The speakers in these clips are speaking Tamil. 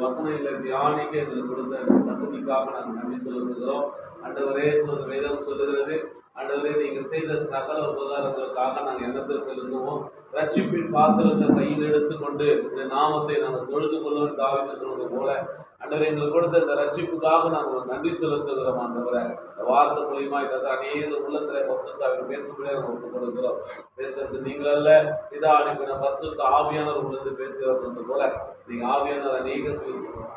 வசனம் இல்லை தியானிக்க எங்களுக்கு கொடுத்த தகுதிக்காக நாங்கள் நன்றி செலுத்துகிறோம். ஆண்டவரே, வேதம் சொல்லுகிறது, ஆண்டவரே நீங்க செய்த சகல உபகாரங்களுக்காக நாங்கள் எண்ணத்தை செலுத்துவோம். ரட்சிப்பின் பாத்திரத்தை கையில் எடுத்துக்கொண்டு இந்த நாமத்தை நாங்கள் தொழுது கொள்ளும் தாவீது சொன்னது போல ஆண்டவரே எங்களுக்கு கொடுத்த இந்த ரட்சிப்புக்காக நாங்கள் நன்றி செலுத்துகிறோம். ஆண்டவரை இந்த வார்த்தை மூலியமா இதை அநேக உள்ளத்துல பரிசுத்த பேசும்படியாக நம்ம ஒப்புக் கொடுக்கிறோம். பேசுறது நீங்கள் அல்ல, இதா அனுப்பின பரிசுத்த ஆவியானவர் உங்களுக்கு பேசுகிறது போல நீங்க ஆவியானவர் அநேக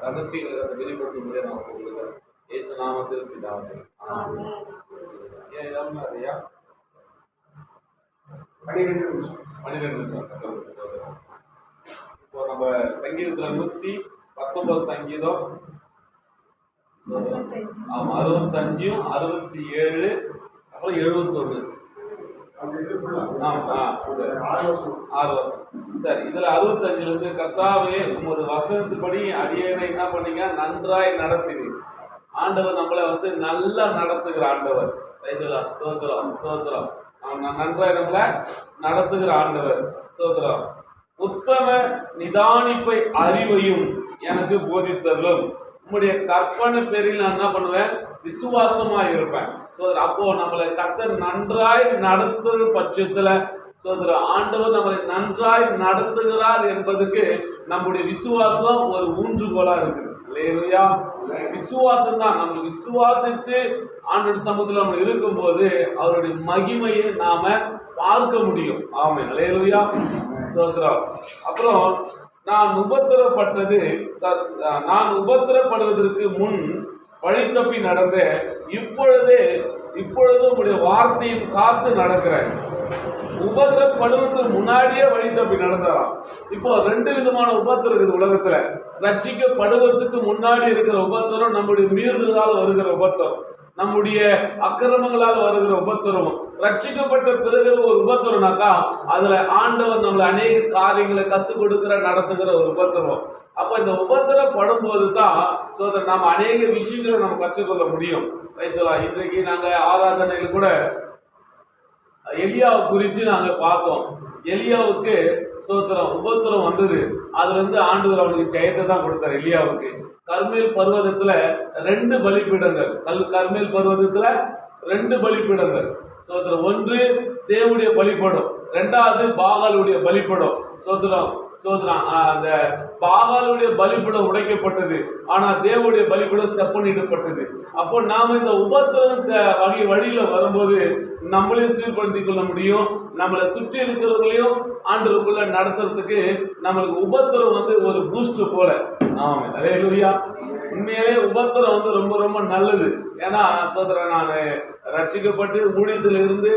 ரகசியங்களை வெளிப்படுத்தும் முடியாது நான் ஒப்புக் கொடுக்கிறோம். இயேசு நாமத்தில் பிதாவே ஆமென். ஐயா 12 நிமிஷம். இப்போ நம்ம சங்கீதத்துல 119 சங்கீதம் 65 67 அப்புறம் 71 6 வசனம். சரி, இதுல 65 இருந்து கர்த்தாவே உமது வசனத்துப்படி அடியேனை என்ன பண்ணீங்க, நன்றாய் நடத்தினீர். ஆண்டவர் நம்மளை நல்லா நடத்துகிற ஆண்டவர். ஸ்தோத்திரம் ஸ்தோத்திரம். நன்றாய் நம்மளை நடத்துகிற ஆண்டவர். ஸ்தோத்திரம். உத்தம நிதானிப்பை அறிவையும் எனக்கு போதித்தருளும். உம்முடைய கற்பனை பேரில் நான் என்ன பண்ணுவேன், விசுவாசமா இருப்பேன். அப்போ நம்மளை கர்த்தர் நன்றாய் நடத்துகிற பட்சத்துல ஆண்டவர் நம்மளை நன்றாய் நடத்துகிறார் என்பதுக்கு நம்முடைய விசுவாசம் ஒரு ஊன்றுகோலா இருக்குது. விசுவாசம் தான். நம்ம விசுவாசித்து ஆண்டவர் சமூகத்தில் நம்ம இருக்கும்போது அவருடைய மகிமையை நாம பார்க்க முடியும். ஆமென். அல்லேலூயா. அப்புறம் நான் உபத்திரப்படுவதற்கு முன் வழி தப்பி நடந்த இப்பொழுது உங்களுடைய வார்த்தையும் காத்து நடக்கிறேன். உபத்திரப்படுவதற்கு முன்னாடியே வழி தப்பி நடந்தாராம். இப்போ 2 விதமான உபத்திரம் இருக்குது உலகத்துல. ரட்சிக்கப்படுவதற்கு முன்னாடி இருக்கிற உபத்திரம் நம்முடைய மீறுதலால் வருகிற உபத்திரம், நம்முடைய அக்கிரமங்களால் வருகிற உபத்திரம். ரட்சிக்கப்பட்ட பிறகு ஒரு உபத்திரம்னாக்கா அதுல ஆண்டவர் நம்மளை அநேக காரியங்களை கத்துக் கொடுக்கிற நடத்துகிற ஒரு உபத்திரம். அப்ப இந்த உபத்திரம் படும்போது தான் நாம் அநேக விஷயங்களை நம்ம கற்றுக்கொள்ள முடியும். இன்றைக்கு நாங்க ஆராதனையில் கூட எலியாவை குறித்து நாங்க பார்த்தோம். எலியாவுக்கு உபத்திரம் வந்தது. அதுல இருந்து ஆண்டவர் அவனுக்கு ஜெயத்தை தான் கொடுத்தார். எலியாவுக்கு கர்மேல் பர்வதத்துல 2 பலிபீடங்கள், கர்மேல் பர்வதத்துல 2 பலிபீடங்கள். ஒன்று தேவனுடைய பலிபடம், 2வது பாகாலுடைய பலிபடம். அந்த பாகாலுடைய பலிபடம் உடைக்கப்பட்டது, ஆனா தேவனுடைய பலிபடம் செப்பனிடப்பட்டது. அப்போ நாம இந்த உபத்திரம் வழியில வரும்போது நம்மளையும் சீர்படுத்திக் கொள்ள முடியும், நம்மளை சுற்றி இருக்கிறவங்களையும் ஆண்டவருக்குள்ள நடத்துறதுக்கு நம்மளுக்கு உபத்திரம் ஒரு பூஸ்ட் போல. ஆமென். அல்லேலூயா. உண்மையிலே உபத்திரம் ரொம்ப ரொம்ப நல்லது. ஏன்னா நான் ரட்சிக்கப்பட்டு ஊழியத்தில் இருந்து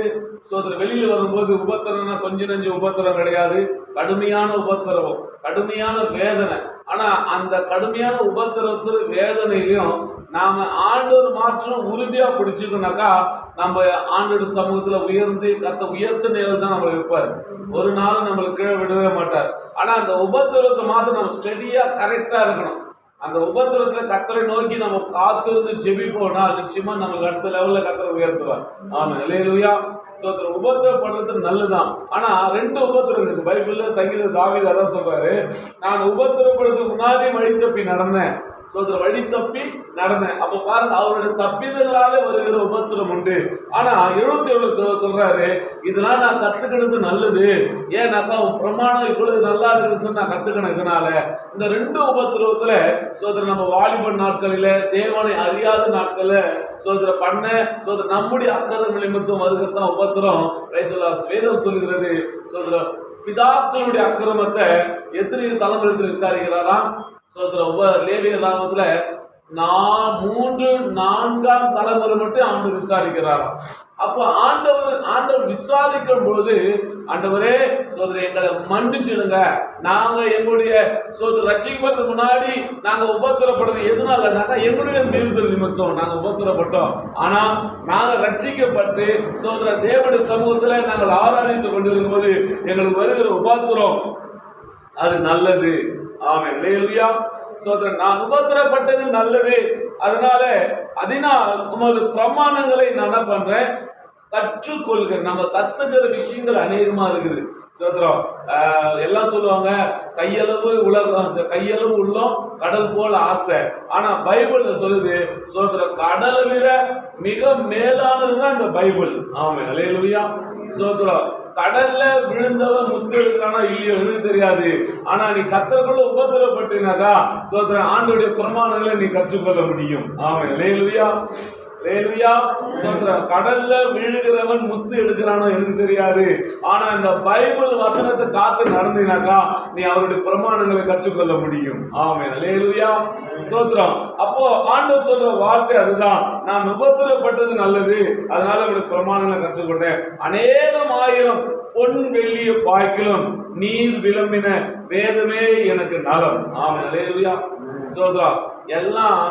வெளியில வரும்போது உபத்திரம்னா கொஞ்சம் நஞ்சு உபத்திரம் கிடையாது. கடுமையான உபத்திரம், கடுமையான வேதனை. ஆனா அந்த கடுமையான உபத்திரத்துல வேதனையிலையும் நாம ஆண்டவர் மாற்றம் உறுதியா பிடிச்சுக்கணும்னாக்கா நம்ம ஆண்டவர் சமூகத்துல உயர்த்த நிலையில் தான் நம்ம இருப்பாரு. ஒரு நாள் நம்மளுக்கு கீழே விடவே மாட்டார். ஆனா அந்த உபத்திரத்தை மாத்திரம் நம்ம ஸ்டெடியா கரெக்டா இருக்கணும். அந்த உபத்திரத்துல கர்த்தரை நோக்கி நம்ம காத்திருந்து ஜெபிப்போம்னா நிச்சயமா நம்மளுக்கு அடுத்த லெவல்ல கர்த்தரை உயர்த்துவார். ஆமென். அல்லேலூயா. உபத்திரப்படுறது நல்லதுதான். ஆனா 2 உபத்திரம் இருக்கு பைபிள்ல. சங்கீத தாவீது அதான் சொல்றாரு, நான் உபத்திரப்படுறதுக்கு முன்னாடி வழி தப்பி நடந்தேன். வழி தப்பி நடந்தேன். அப்ப பாருங்க, அவருடைய தப்பிதலால வருகிற உபத்திரம் உண்டு. ஆனா 77 சொல்றாரு, இதெல்லாம் நான் கத்துக்கிறது நல்லது. ஏன்னாக்கா உன் பிரமாணம் இப்பொழுது நல்லா இருக்குன்னு நான் கத்துக்கணும். இதனால இந்த 2 உபத்திரவத்துல நம்ம வாலிப நாட்களில, தேவனை அறியாத நாட்கள்ல பண்ண நம்முடைய அக்கறை நிமித்தம் வருகிறதான் உபத்திரம். வேதம் சொல்லுகிறது, பிதாக்களுடைய அக்கிரமத்தை எத்தனை தலைமுறை விசாரிக்கிறாராம். லேவியர் நாமத்துல 3, 4ஆம் தலைமுறை மட்டும் ஆண்டவர் விசாரிக்கிறாராம். அப்போ ஆண்டவர் விசாரிக்கும் பொழுது, ஆண்டவரே எங்களை மன்னிச்சிடுங்க, நாங்க எங்களுடைய ரட்சிக்கப்படுறதுக்கு முன்னாடி நாங்க உபத்திரப்படுறது எதுனாலனாக்கா எங்களுடைய மீறுதல் நிமித்தம் நாங்க உபத்திரப்பட்டோம். ஆனா நாங்க ரட்சிக்கப்பட்டு தேவனுடைய சமூகத்துல நாங்கள் ஆராதித்துக் கொண்டிருக்கும் போது எங்களுக்கு வருகிற உபத்திரம் அது நல்லது. ஆமென். அல்லேலூயா. சோதரன், நான் உபத்திரப்பட்டது நல்லது, அதனால் உமது பிரமாணங்களை நான் என்ன பண்றேன், கற்றுக்கொள்கிற. நம்ம கத்துக்கிற விஷயங்கள் அநேகமா இருக்குது. சோதரம், எல்லாம் சொல்லுவாங்க கையளவு உலகம், கையளவு உள்ளம் கடல் போல ஆசை. ஆனா பைபிள்ல சொல்லுது சோதரம், கடலை விட மிக மேலானதுதான் இந்த பைபிள். ஆமென். அல்லேலூயா. சோதரம், கடல்ல விழுந்தவன் முத்து எடுக்கிறானா இல்லையோ எனக்கு தெரியாது. ஆனா நீ கத்தருக்குள்ள உபத்திரப்பட்டினாக்கா சோதரன், ஆண்டோடைய பிரமாணங்களை நீ கற்றுக்கொள்ள முடியும். ஆமென். அல்லேலூயா. அல்லேலூயா. சோதரன், கடல்ல விழுகிறவன் முத்து எடுக்கிறானோ எனக்கு தெரியாது. ஆனா இந்த பைபிள் வசனத்தை காத்து நடந்தினாக்கா நீ அவருடைய பிரமாணங்களை கற்றுக்கொள்ள முடியும். ஆமென். அல்லேலூயா. சோதரம், அப்போ ஆண்டவர் சொல்ற வார்த்தை அதுதான், நான் உபத்திரப்பட்டது நல்லது, அதனால அவருடைய பிரமாணங்களை கற்றுக்கொண்டேன். அநேகம் ஆயிரம் பொன் வெள்ளிய பாய்க்கிலும் நீர் விளம்பின வேதமே எனக்கு நலம். ஆமென். அல்லேலூயா. சோதரம், எல்லாம்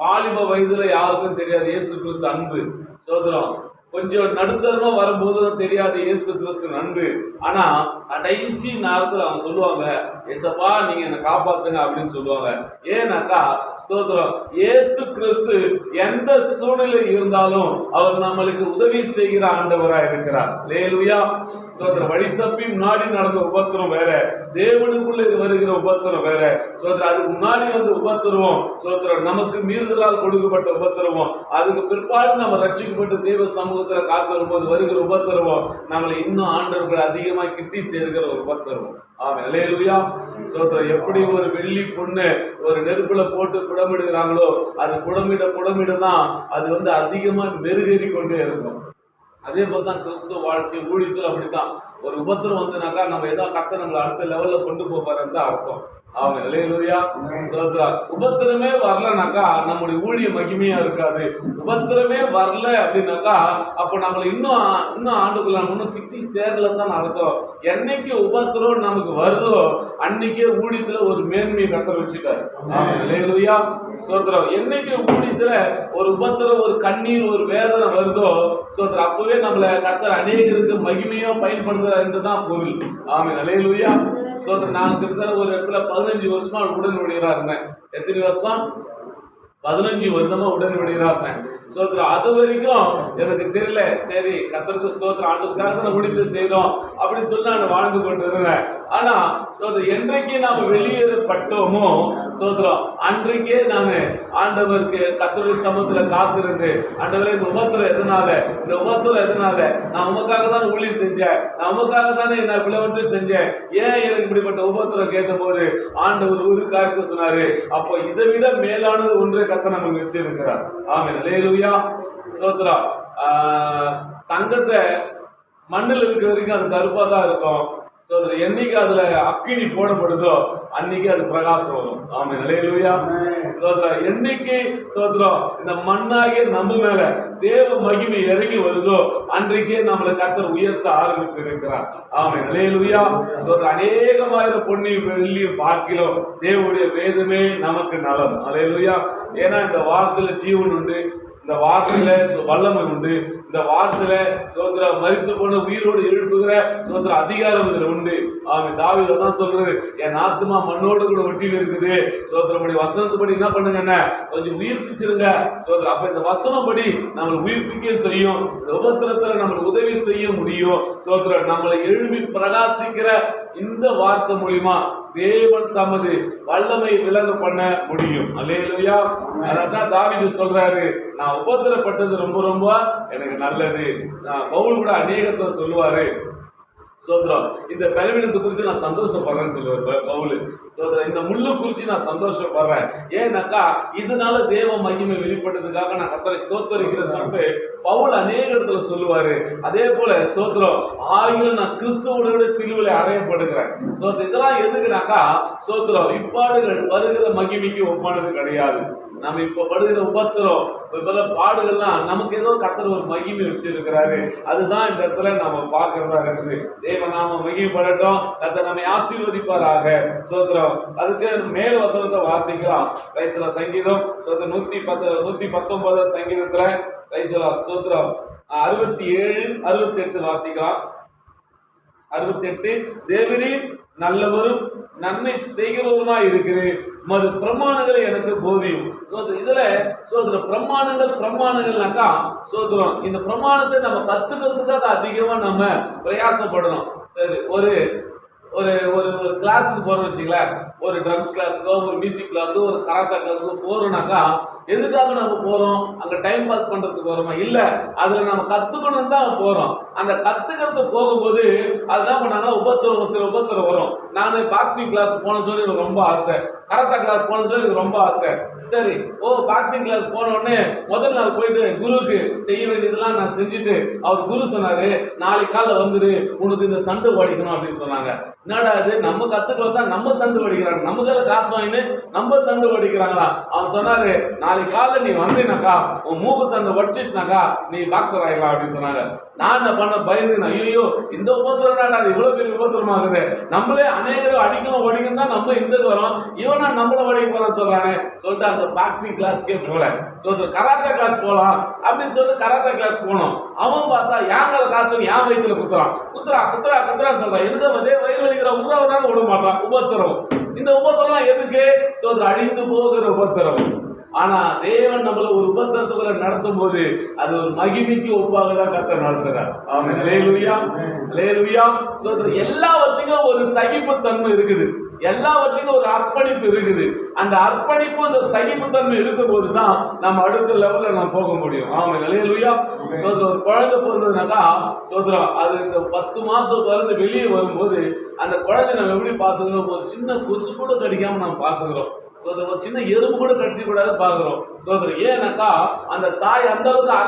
வாலிப வயதுல யாருக்கும் தெரியாது இயேசு கிறிஸ்து அன்பு. சோதரம், கொஞ்சம் நடுத்தரமா வரும்போது தெரியாது இயேசு கிறிஸ்து அன்பு. ஆனா கடைசி நேரத்துல அவங்க சொல்லுவாங்க, ஏசப்பா நீங்க என்ன காப்பாத்துங்க அப்படின்னு சொல்லுவாங்க. ஏன்னாக்கா ஸ்தோத்திரம், இயேசு கிறிஸ்து எந்த சூழ்நிலை இருந்தாலும் அவர் நம்மளுக்கு உதவி செய்கிற ஆண்டவராக இருக்கிறார். அல்லேலூயா. ஸ்தோத்திரம், வழி தப்பி முன்னாடி நடந்த உபத்திரம் வேற, தேவனுக்குள்ள வருகிற உபத்திரம் வேற. ஸ்தோத்திரம், அதுக்கு முன்னாடி வந்து உபத்திரவம், ஸ்தோத்திரம், நமக்கு மீறுதலால் கொடுக்கப்பட்ட உபத்திரவம், அதுக்கு பிற்பாடு நம்ம ரட்சிக்கப்பட்டு தேவ சமூகத்துல காத்து வரும்போது வருகிற உபத்திரவம் நம்மளை இன்னும் ஆண்டவர்கள் அதிகமா கிட்டி சேர்க்கிற ஒரு உபத்திரவம். ஆமென். அல்லேலூயா. சோதரம், எப்படி ஒரு வெள்ளி பொண்ணு ஒரு நெருப்புல போட்டு புடமிடுகிறாங்களோ அது புடமிடதான் அது வந்து அதிகமா மெருகேறி கொண்டே இருக்கும். அதே போலதான் கிறிஸ்துவ வாழ்க்கை ஊழியத்தில் அப்படித்தான். ஒரு உபத்திரம் வந்துனாக்கா நம்ம ஏதோ கர்த்தர் நம்மளை அடுத்த லெவல்ல கொண்டு போவாருன்னு தான் அர்த்தம். ஆமென். அல்லேலூயா. சோதரம், உபத்திரமே வரலனாக்கா நம்முடைய ஊழிய மகிமையா இருக்காது. உபத்திரமே வரல அப்படின்னாக்கா அப்ப நம்மளை இன்னும் ஆண்டுக்குள்ள இன்னும் கிட்டி சேரலன்னு தான் அர்த்தம். என்னைக்கு உபத்திரம் நமக்கு வருதோ அன்னைக்கே ஊழியத்துல ஒரு மேன்மையை கர்த்தர் வச்சுட்டாரு. ஆமென். அல்லேலூயா. சோதரம், என்னைக்கு ஊழியத்துல ஒரு உபத்திரம், ஒரு கண்ணீர், ஒரு வேதனை வருதோ சோதரம், அப்பவே நம்மளை கர்த்தர் அநேகருக்கு மகிமையோ பயன்படுத்துறார் என்றுதான் பொருள். ஆமென். அல்லேலூயா. சோதரன், நான் கிட்டத்தட்ட ஒரு இடத்துல 15 வருஷமா உடன்படியா இருந்தேன். எத்தனை வருஷம்? 15 வருடமா உடன்படியா இருந்தேன். சோதரம், அது வரைக்கும் எனக்கு தெரியல, சரி கர்த்தருக்கு ஸ்தோத்திரம், ஆண்டவருக்காக தான் ஊழியத்தை செய்தோம் அப்படின்னு சொல்லி நான் வாழ்ந்து கொண்டு இருந்தேன். ஆனா சோதரம், என்றைக்கு நாம வெளியேறப்பட்டோமோ சோதரம், அன்றைக்கே நான் ஆண்டவருக்கு கர்த்தருடைய சமூகத்துல காத்திருந்து, ஆண்டவரே இந்த உபத்திரம் எதனால, நான் உமக்காக தான் ஊழியம் செஞ்சேன், நான் உமக்காக தானே என்ன பிளவற்று செஞ்சேன், ஏன் எனக்கு இப்படிப்பட்ட உபத்திரம் கேட்ட போது ஆண்டவர் ஒரு காரியத்தை சொன்னாரு, அப்போ இதை விட மேலானது ஒன்றை கர்த்தர் நமக்கு வச்சிருக்கிறார். ஆமென். அல்லேலூயா. சோதரம், தங்கத்தை மண்ணில் இருக்கிற வரைக்கும் அது கருப்பா தான் இருக்கும். சோதரம், என்னைக்கு அதுல அக்கினி போடப்படுதோ அன்னைக்கு அது பிரகாசம் வரும். ஆமென். அல்லேலூயா. சோதரம், என்னைக்கு சோதரம் இந்த மண்ணாகிய நம்ம மேல தேவ மகிமை இறங்கி வருதோ அன்றைக்கே நம்மளை கர்த்தர் உயர்த்த ஆரம்பித்து இருக்கிறார். ஆமென். அல்லேலூயா. சோதரம், அநேகமாயிரம் பொன்னியும் வெள்ளியும் பார்க்கிறோம், தேவனுடைய வேதமே நமக்கு நலம். அல்லேலூயா. ஏன்னா இந்த வார்த்தையில ஜீவன் உண்டு, இந்த வார்த்தையில வல்லமை உண்டு, இந்த வார்த்தையில சோதர மரித்து போன உயிரோடு எழுப்புகிற சோதர அதிகாரம் இதுல உண்டு. ஆமென். தாவீது தான் சொல்றாரு, என் ஆத்துமா மண்ணோடு கூட ஒட்டின்னு இருக்குது. சோதரப்படி வசனத்துப்படி என்ன பண்ணுங்க, கொஞ்சம் உயிர்ப்பிச்சிருங்க சோதர. அப்ப இந்த வசனப்படி நம்மளை உயிர்ப்பிக்க செய்யும், இந்த உபத்திரத்துல நம்மளுக்கு உதவி செய்ய முடியும். சோதர, நம்மளை எழுப்பி பிரகாசிக்கிற இந்த வார்த்தை மூலியமா தேவன் தமது வல்லமை விளங்க பண்ண முடியும். அல்லேலூயா. அதான் தாவீது சொல்றாரு, நான் உபத்திரப்பட்டது ரொம்ப எனக்கு நல்லது. பவுல் கூட அநேகத்தை சொல்லுவாரு, சோதரம் இந்த பலவீனத்தை குறித்து நான் சந்தோஷப்படுறேன்னு சொல்லுவார் பவுல். சோதரம், இந்த முள்ளு குறித்து நான் சந்தோஷப்படுறேன், ஏன்னாக்கா இதனால தேவ மகிமை வெளிப்பட்டதுக்காக நான் கர்த்தரை ஸ்தோத்தரிக்கிறேன்னு சொல்லிட்டு பவுல் அநேக இடத்துல சொல்லுவாரு. அதே போல சோதரம், ஆகிலும் நான் கிறிஸ்துவோட சிலுவையில் அறையப்படுகிறேன். சோதரம், இதெல்லாம் எதுக்குனாக்கா சோதரம் இப்பாடுகள் வருகிற மகிமைக்கு ஒப்பானது கிடையாது. நம்ம இப்ப படுகிற உபத்திரம் பாடுகள்லாம் நமக்கு ஏதோ கர்த்தர் ஒரு மகிமை வச்சிருக்கிறாரு. அதுதான் இந்த இடத்துல நாம பார்க்கிறதா இருக்குது. தேவ நாம மகிமைப்படட்டும், கர்த்தர் நம்மை ஆசீர்வதிப்பாராக. சோதரம், அதுக்கு மேல் வசனத்தை வாசிக்கலாம். ரைசலா சங்கீதம் 119 சங்கீதத்துல ரைசலா ஸ்தோத்திரம் 67, 68 வாசிக்கலாம். 68, தேவரீர் நல்லவரும் நன்மை செய்கிறவருமா இருக்கிறேன். மது பிரமாணங்களை எனக்கு போதியும். இதுல பிரமாணங்கள்னாக்கா சோதரம் இந்த பிரமாணத்தை நம்ம கத்துக்கிறதுக்காக அதிகமா நம்ம பிரயாசப்படணும். சரி, ஒரு ஒரு ஒரு ஒரு கிளாஸுக்கு போறோம்னு வச்சுங்களேன், ஒரு ட்ரம்ஸ் கிளாஸுக்கோ ஒரு மியூசிக் கிளாஸோ ஒரு கராத்தா கிளாஸுக்கோ போறோம்னாக்கா எதுக்காக நம்ம போறோம்? அங்க டைம் பாஸ் பண்றதுக்கு போறோமா? இல்ல, அதுல நம்ம கத்துக்கணும் தான் போறோம். அந்த கத்துக்கிறது போகும்போது அதுதான் பண்ணாங்கன்னா உபத்திரம் வரும். நான் பாக்ஸிங் கிளாஸ் போன சொல்லி எனக்கு ரொம்ப ஆசை, கராத்தா கிளாஸ் போன சொல்லி எனக்கு ரொம்ப ஆசை. சரி, பாக்ஸிங் கிளாஸ் போன உடனே முதல் நாள் போயிட்டு குருவுக்கு செய்ய வேண்டியதெல்லாம் நான் செஞ்சுட்டு அவர் குரு சொன்னாரு, நாளைக்கு காலைல வந்துரு, உனக்கு இந்த தண்டு வடிக்கணும் அப்படின்னு சொன்னாங்க. என்னடா இது, நம்ம கத்துட்டு வந்தா நம்ம தண்டு வடிக்கிறாங்க, நம்ம கையில காசு வாங்கிட்டு நம்ம தண்டு வடிக்கிறாங்களா? அவன் சொன்னாரு, நாளைக்கு காலைல நீ வந்தீனாக்கா உன் மூக்கு தண்டு வடிச்சிட்டுனாக்கா நீ பாக்ஸர் ஆகிடலாம் அப்படின்னு சொன்னாங்க. நான் என்ன பண்ண, பயந்து, ஐயோ இந்த உபத்திரம் அது இவ்வளவு பெரிய உபத்திரமாகுது, நம்மளே அநேகரும் அடிக்கணும் வடிக்கணும் தான் நம்ம இந்த வரோம், இவனா நம்மள வடிக்க போறான்னு சொல்றானே சொல்லிட்டு அந்த பாக்ஸிங் கிளாஸ்க்கே போல கராத்தா கிளாஸ் போலாம் அப்படின்னு சொல்லிட்டு கராத்தா கிளாஸ் போனோம். அவன் பார்த்தா யாங்கிற காசு என் வயிற்றுல குத்துறான்னு சொல்றான். எதுக்கு அதே வயிறு வலிக்கிற உறவுனால விட மாட்டான். உபத்திரம், இந்த உபத்திரம் எதுக்கு? அழிந்து போகிற உபத்திரம். ஆனா தேவன் நம்மள ஒரு உபத்திரத்துக்குள்ள நடத்தும் போது அது ஒரு மகிமைக்கு ஒப்பாக தான் கர்த்தர் நடத்துறார். ஆமென், அல்லேலூயா, அல்லேலூயா. எல்லாவற்றுக்கும் ஒரு சகிப்புத்தன்மை இருக்குது, எல்லாவற்றுக்கும் ஒரு அர்ப்பணிப்பு இருக்குது. அந்த அர்ப்பணிப்பு அந்த சகிப்புத்தன்மை இருக்கும் போது தான் நம்ம அடுத்த லெவல்ல நம்ம போக முடியும். ஆமென், அல்லேலூயா. ஒரு குழந்தை பிறந்ததுனாக்கா அது இந்த 10 மாசம் பிறந்து வெளியே வரும்போது அந்த குழந்தை நம்ம எப்படி பார்த்துக்கிறோம்? ஒரு சின்ன கொசு கூட கடிக்காம நம்ம பார்த்துக்கிறோம். ஒரு சின்ன எறும்பு கூட கடிச்சு கூடாது பார்க்கிறோம். ஏன்னாக்கா அந்த தாய் அந்த அளவுக்கு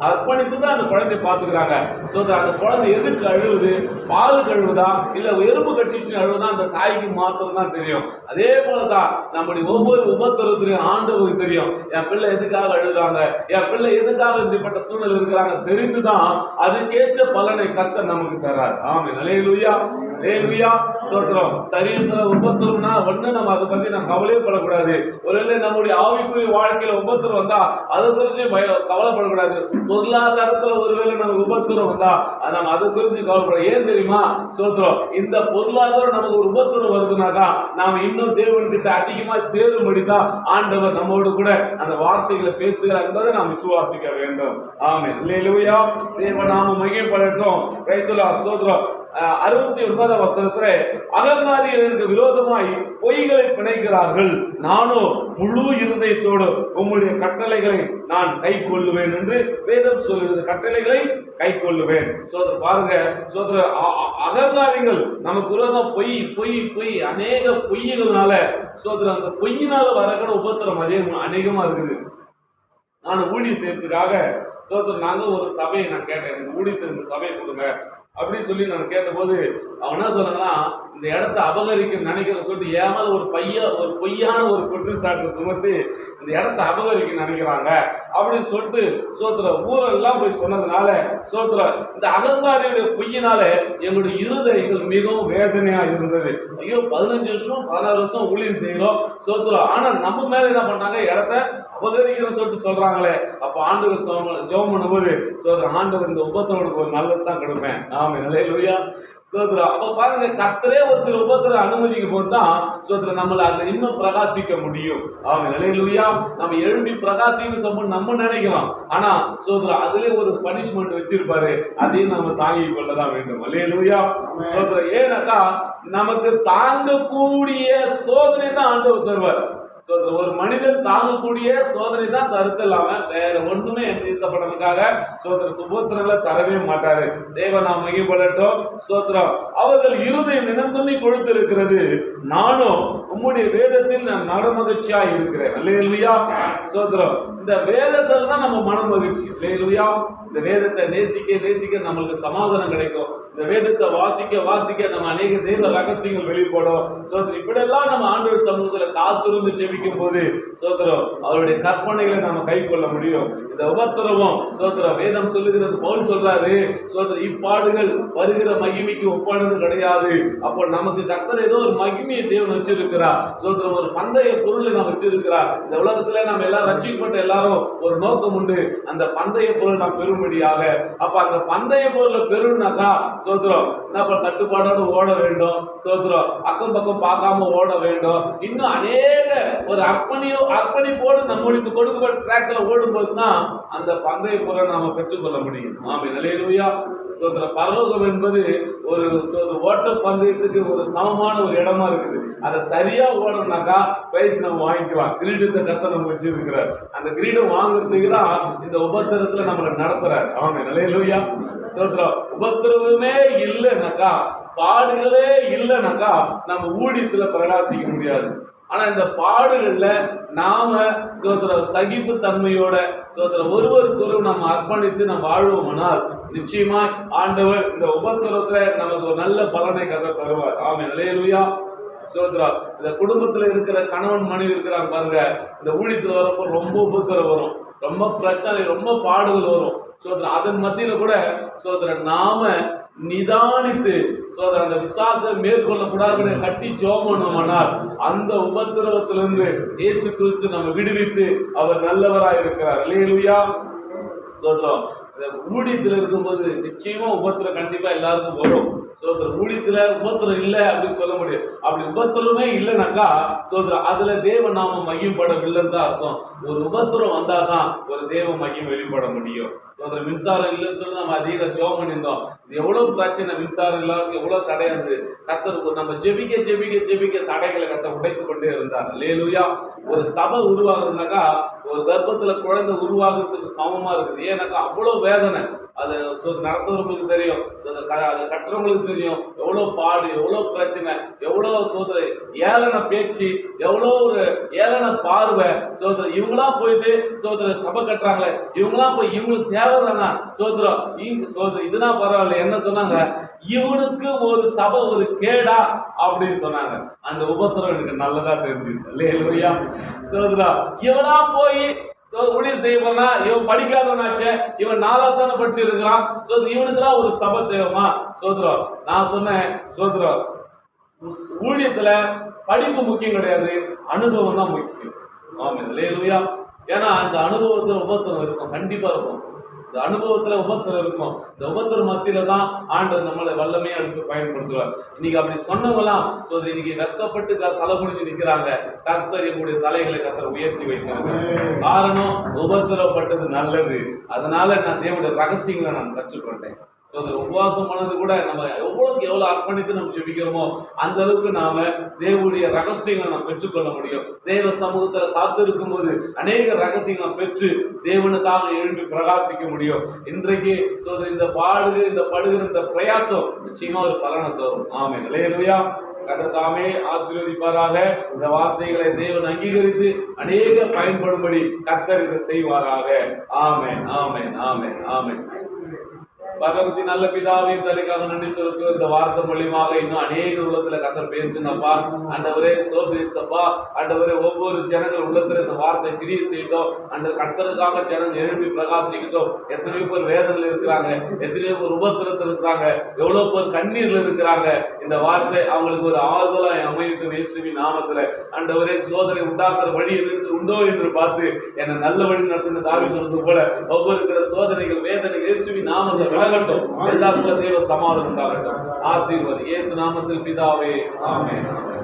அர்ப்பணித்து தான் அந்த குழந்தைய பார்த்துக்கிறாங்க. அந்த குழந்தை எதுக்கு அழுவுது? பால் கழுவுதா இல்ல எறும்பு கட்சிச்சு அழுவுதா? அந்த தாய்க்கு மாத்திரம் தான் தெரியும். அதே போலதான் நம்முடைய ஒவ்வொரு உபத்திரத்திலையும் ஆண்டவருக்கு தெரியும், என் பிள்ளை எதுக்காக அழுகுறாங்க, என் பிள்ளை எதுக்காக இப்படிப்பட்ட சூழ்நிலை இருக்கிறாங்க தெரிந்துதான் அதுக்கேற்ற பலனை கர்த்தர் நமக்கு தரார். ஆமென், அல்லேலூயா, அல்லேலூயா. சொல்றோம் சரீரத்துல உபத்திரம்னா ஒண்ணு நம்ம அதை பத்தி நான் கவலையே படக்கூடாது. ஒருவேளை நம்முடைய ஆவிக்குரிய வாழ்க்கையில உபத்திரம் வந்தா அதை குறிச்சு கவலைப்படக்கூடாது. பொருளாதாரத்துல ஒருவேளை நமக்கு உபத்திரம் வந்தா நம்ம அதை குறித்து கவலைப்பட. ஏன் தெரியுமா? இந்த பொருளாதாரம் நமக்கு ஒரு உபத்திரம் வருதுனாக்கா நாம இன்னும் தேவன்கிட்ட அதிகமா சேரும்படிதான் ஆண்டவர் நம்மோடு கூட அந்த வார்த்தைகளை பேசுகிறார் என்பதை நாம் விசுவாசிக்க வேண்டும். Amen, hallelujah. தேவநாம மகிமைப்படட்டும். Praise the lord. ஸ்தோத்திரம். 69 வசனத்துல அகங்காரிகளுக்கு விரோதமாய் பொய்களை பிணைக்கிறார்கள், நானோ முழு இருதயத்தோடு உம்முடைய கட்டளைகளை நான் கை கொள்ளுவேன் என்று வேதம் சொல்லுகிறது. கட்டளைகளை கை கொள்ளுவேன். பாருங்க, அகங்காரிகள் நமக்கு விரோதம் பொய் பொய் பொய் அநேக பொய்யினால அந்த பொய்யினால வரக்கூட உபத்திரம் அநேகமா இருக்குது. நான் ஊழியம் செய்யறதுக்காக நாங்க ஒரு சபையை நான் கேட்டேன், எனக்கு ஊழியத்திற்கு சபையை கொடுங்க அப்படின்னு சொல்லி நான் கேட்டபோது அவன் என்ன சொன்னா, இந்த இடத்த அபகரிக்க நினைக்கிற சொல்லிட்டு ஏமால ஒரு பொய்யான ஒரு குற்றச்சாட்டு சுமத்தி இந்த இடத்த அபகரிக்க நினைக்கிறாங்க அப்படின்னு சொல்லிட்டு ஊரெல்லாம் போய் சொன்னதுனால இந்த அகங்காரியுடைய பொய்யினால எங்களுடைய இருதயங்கள் மிகவும் வேதனையா இருந்தது. ஐயோ 15 வருஷம் 16 வருஷம் ஊழியம் செய்யறோம் ஆனா நம்ம மேல என்ன பண்ணாங்க, இடத்த அபகரிக்கிற சொல்லிட்டு சொல்றாங்களே. அப்ப ஆண்டவர் ஜெபம் பண்ணும்போது ஆண்டவர் இந்த உபத்திரவனுக்கு ஒரு நல்லது தான் கொடுப்பேன். ஆமென், அல்லேலூயா. அப்ப பாருங்க, கர்த்தரே ஒரு சில உபத்திரம் அனுமதிக்கு போதுதான் நம்மள அதுல இன்னும் பிரகாசிக்க முடியும். ஆமென், அல்லேலூயா. நம்ம எழுப்பி பிரகாசிக்கணும் நம்ம நினைக்கிறோம், ஆனா அதுல ஒரு பனிஷ்மெண்ட் வச்சிருப்பாரு, அதையும் நம்ம தாங்கி கொள்ளதான் வேண்டும். அல்லேலூயா. ஏன்னாக்கா நமக்கு தாங்கக்கூடிய சோதனை தான் ஆண்டவர் தருவார். ஒரு மனிதன் தாங்கக்கூடிய சோதனை தான் தருக்கலாம வேற ஒண்ணுமே நேசப்படனுக்காக உபத்திரங்களை தரவே மாட்டாரு. தேவன் நாம் மகிமைப்படட்டும். அவர்கள் இருதயம் நினைந்துண்ணி கொடுத்திருக்கிறது, நானும் உம்முடைய வேதத்தில் நான் மனமகிழ்ச்சியா இருக்கிறேன். அல்லேலூயா. இந்த வேதத்தில் தான் நம்ம மன மகிழ்ச்சி. அல்லேலூயா. இந்த வேதத்தை நேசிக்க நம்மளுக்கு சமாதானம் கிடைக்கும். இந்த வேதத்தை வாசிக்க நம்ம அநேக தேவ ரகசியங்கள் வெளிப்படும். இப்படியெல்லாம் நம்ம ஆண்டவர் சமூகத்துல காத்திருந்து ஜெபிக்க ஜெபிக்கும் போது சோதரம் அவருடைய கற்பனைகளை நாம கை கொள்ள முடியும். இந்த உபத்திரவம் சோதரம் வேதம் சொல்லுகிறது, பவுல் சொல்றாரு சோதரம் இப்பாடுகள் வருகிற மகிமைக்கு ஒப்பானது கிடையாது. அப்போ நமக்கு கர்த்தர் ஏதோ ஒரு மகிமையை தேவன் வச்சிருக்கிறார். சோதரம் ஒரு பந்தய பொருளை நாம் வச்சிருக்கிறார். இந்த உலகத்துல நம்ம எல்லாம் ரட்சிக்கப்பட்ட எல்லாரும் ஒரு நோக்கம் உண்டு, அந்த பந்தய பொருள் நாம் பெறும்படியாக. அப்ப அந்த பந்தய பொருளை பெறுனாக்கா சோதரம் என்ன கட்டுப்பாடோடு ஓட வேண்டும். சோதரம் அக்கம் பக்கம் பார்க்காம ஓட வேண்டும். இன்னும் அநேக ஒரு அர்ப்பணிப்போடு நம்மளுக்கு கொடுக்கப்பட்ட ட்ராக்ல ஓடும்போது தான் அந்த பந்தய பொருளை நாம பெற்றுக்கொள்ள முடியும். ஆமென், அல்லேலூயா. சோதர பரலோகம் என்பது ஒரு ஓட்ட பந்தயத்துக்கு ஒரு சமமான ஒரு இடமா இருக்குது. அதை சரியா ஓடணும்னாக்கா பிரைஸ் நம்ம வாங்கிக்கலாம். கிரீடத்தை கர்த்தர் நம்ம வச்சிருக்கிறார். அந்த கிரீடம் வாங்குறதுக்கு தான் இந்த உபத்திரத்துல நம்மளை நடத்துறாரு. ஆமென், அல்லேலூயா. சோதர உபத்திரவமே இல்லைனாக்கா, பாடுகளே இல்லைனாக்கா நம்ம ஊழியத்துல பிரகாசிக்க முடியாது. ஆனா இந்த பாடுகள்ல நாம சோதர சகிப்பு தன்மையோட சோதர ஒருவருக்கு நம்ம அர்ப்பணித்து நம்ம வாழ்வோமானால் நிச்சயமா ஆண்டவர் இந்த உபத்திரத்துல நமக்கு ஒரு நல்ல பலனை தருவார். ஆமென், அல்லேலூயா. சோதரா இந்த குடும்பத்துல இருக்கிற கணவன் மனைவி இருக்கிறாங்க பாருங்க, இந்த ஊழியத்துல வரப்போ ரொம்ப உபத்திரம் வரும், ரொம்ப பிரச்சனை, ரொம்ப பாடுகள் வரும். சோதர அதன் மத்தியில கூட சோதர நாம நிதானித்து சோதர அந்த விசுவாசம் மேற்கொள்ளக்கூடாது கட்டி ஜெபம் பண்ணுவோமானால் அந்த உபத்திரவத்திலிருந்து இயேசு கிறிஸ்து நம்ம விடுவித்து அவர் நல்லவராய் இருக்கிறார். அல்லேலூயா. சோதரம் ஊழியத்தில் இருக்கும்போது நிச்சயமா உபத்திரம் கண்டிப்பா எல்லாருக்கும் வரும். சோதரம் ஊழியத்துல உபத்திரம் இல்லை அப்படின்னு சொல்ல முடியும். அப்படி உபத்திரமே இல்லைனாக்கா சோதரம் அதுல தேவ நாம மகிமைப்படவில்லைன்னு தான் அர்த்தம். ஒரு உபத்திரம் வந்தாதான் ஒரு தேவ மகிமை வெளிப்பட முடியும். சோதரம் மின்சாரம் இல்லைன்னு சொல்லி நம்ம அதிக ஜெபம் பண்ணியிருந்தோம். இது எவ்வளவு பிரச்சனை, மின்சாரம் இல்லாத எவ்வளவு தடையாது. கர்த்தருக்கு நம்ம ஜெபிக்க ஜெபிக்க ஜெபிக்க தடைகளை கர்த்தர் உடைத்து கொண்டே இருந்தார். அல்லேலூயா. ஒரு சபை உருவாகுதுனாக்கா ஒரு கர்ப்பத்துல குழந்தை உருவாகிறதுக்கு சமமா இருக்குது. ஏன்னாக்கா அவ்வளவு வேதனை. அது நடத்துறவங்களுக்கு தெரியும், அதை கட்டுறவங்களுக்கு தெரியும் எவ்வளவு பாடு, எவ்வளவு பிரச்சனை, எவ்வளவு சோதனை, ஏளன பேச்சு, எவ்வளவு ஒரு ஏளன பார்வை. சோதரம் இவங்களாம் போயிட்டு சோதரம் சபை கட்டுறாங்களே, இவங்களாம் போய் இவங்களுக்கு தேவைதானா சோதரம் இதுனா பரவாயில்ல. என்ன சொன்னாங்க, இவனுக்கு ஒரு சபை ஒரு கேடா அப்படின்னு சொன்னாங்க. அந்த உபத்திரம் எனக்கு நல்லதா தெரிஞ்சுது. அல்லேலூயா. சோதரம் இவெல்லாம் போய் ஊழியம் செய்ய போனா இவன் படிக்காதவனாச்சே, இவன் 4வது தானே படிச்சிருக்கிறான், இவனுக்குலாம் ஒரு சபை தேவைமா? சோதரம் நான் சொன்னேன், சோதரம் ஊழியத்துல படிப்பு முக்கியம் கிடையாது, அனுபவம் தான் முக்கியம். ஆமென், அல்லேலூயா. ஏன்னா இந்த அனுபவத்துல உபத்திரம் இருக்கும், கண்டிப்பா இருக்கும். இந்த அனுபவத்துல உபத்திரம் இருக்கும். இந்த உபத்திரம் மத்தியில தான் ஆண்டவர் நம்மளை வல்லமையா எடுத்து பயன்படுத்துவார். இன்னைக்கு அப்படி சொன்னவங்களாம் இன்னைக்கு வெட்கப்பட்டு தலை குனிஞ்சு நிற்கிறாங்க. கர்த்தர் எங்களுடைய தலைகளை கர்த்தர் உயர்த்தி வைக்கிறாங்க. காரணம் உபத்திரப்பட்டது நல்லது. அதனால நான் தேவனுடைய ரகசியங்களை நான் கற்றுக்கொண்டேன். உபவாசம் பண்ணது கூட நம்ம எவ்வளவு அர்ப்பணித்து நம்ம ஜெபிக்கிறோமோ அந்த அளவுக்கு நாம தேவனுடைய ரகசியங்களை நாம் பெற்றுக்கொள்ள முடியும். தேவ சமூகத்துல காத்திருக்கும் போது அநேக ரகசியங்களை பெற்று தேவனுக்காக எழுப்பி பிரகாசிக்க முடியும். இன்றைக்கு இந்த பாடுகிற இந்த படுகிற இந்த பிரயாசம் நிச்சயமா ஒரு பலனை தரும். ஆமென், அல்லேலூயா. கர்த்தர் தாமே ஆசீர்வதிப்பாராக. இந்த வார்த்தைகளை தேவன் அங்கீகரித்து அநேக பயன்படும்படி கர்த்தர் இதை செய்வாராக. ஆமென், ஆமென், ஆமென், ஆமென். பரலோகத்தின் நல்ல பிதாவையும் தலைக்காக நன்றி செலுத்தும். இந்த வார்த்தை மூலியமாக இன்னும் அநேக உள்ளத்துல கர்த்தர் பேசுனப்பா. ஆண்டவரே ஸ்தோத்திரிப்பா. ஆண்டவரே ஒவ்வொரு ஜனங்கள் உள்ளத்துல இந்த வார்த்தை கிரியை செய்யட்டும். அந்த கர்த்தருக்காக ஜனங்கள் எழுப்பி பிரகாசிக்கட்டும். எத்தனையோ பேர் வேதனையில் இருக்கிறாங்க, எத்தனையோ பேர் உபத்திரத்தில் இருக்கிறாங்க, எவ்வளவு பேர் கண்ணீர்ல இருக்கிறாங்க. இந்த வார்த்தை அவங்களுக்கு ஒரு ஆறுதலா அமையும் இயேசுவின் நாமத்துல. ஆண்டவரே சோதனை உண்டாக்குற வழி உண்டோ என்று பார்த்து என்னை நல்ல வழி நடத்தின தாவீது சொன்னது போல ஒவ்வொரு சோதனைகள் வேதனை இயேசுவின் நாமத்தில் விலகட்டும். எல்லாருக்குள்ள தேவ சமாதானம் உண்டாகட்டும். ஆசீர்வாதம் இயேசு நாமத்தில் பிதாவே. ஆமென், ஆமென்.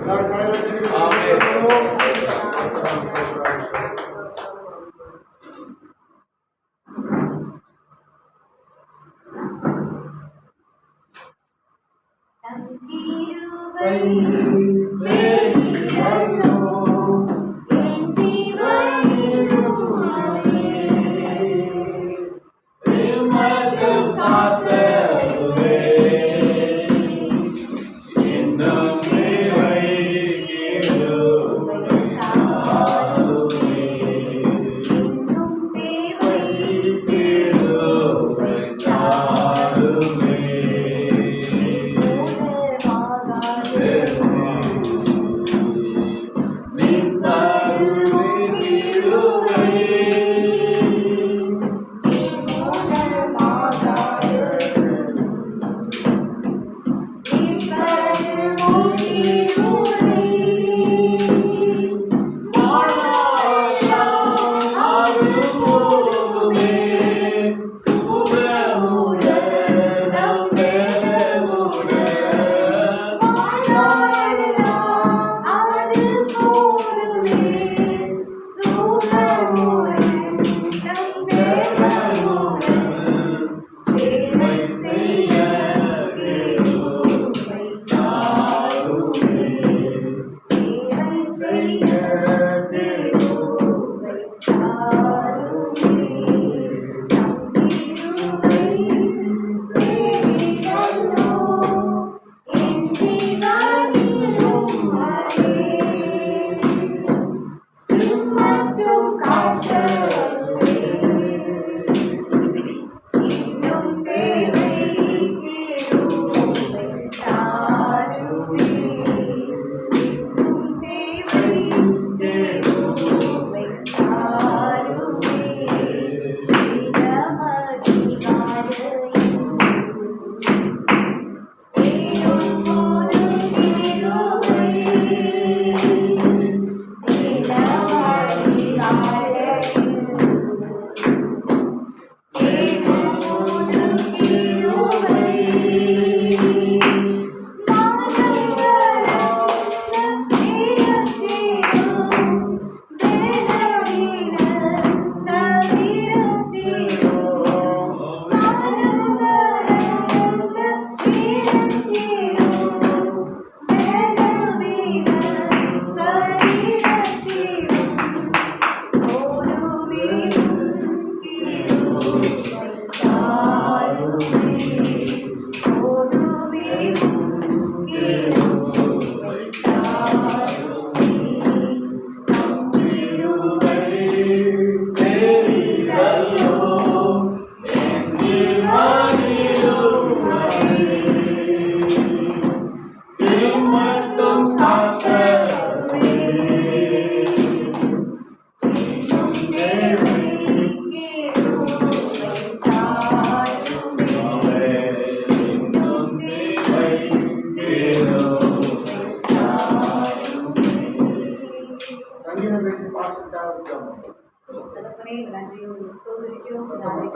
தகப்பனே, நன்றியும் சோதரிக்கிறோம்.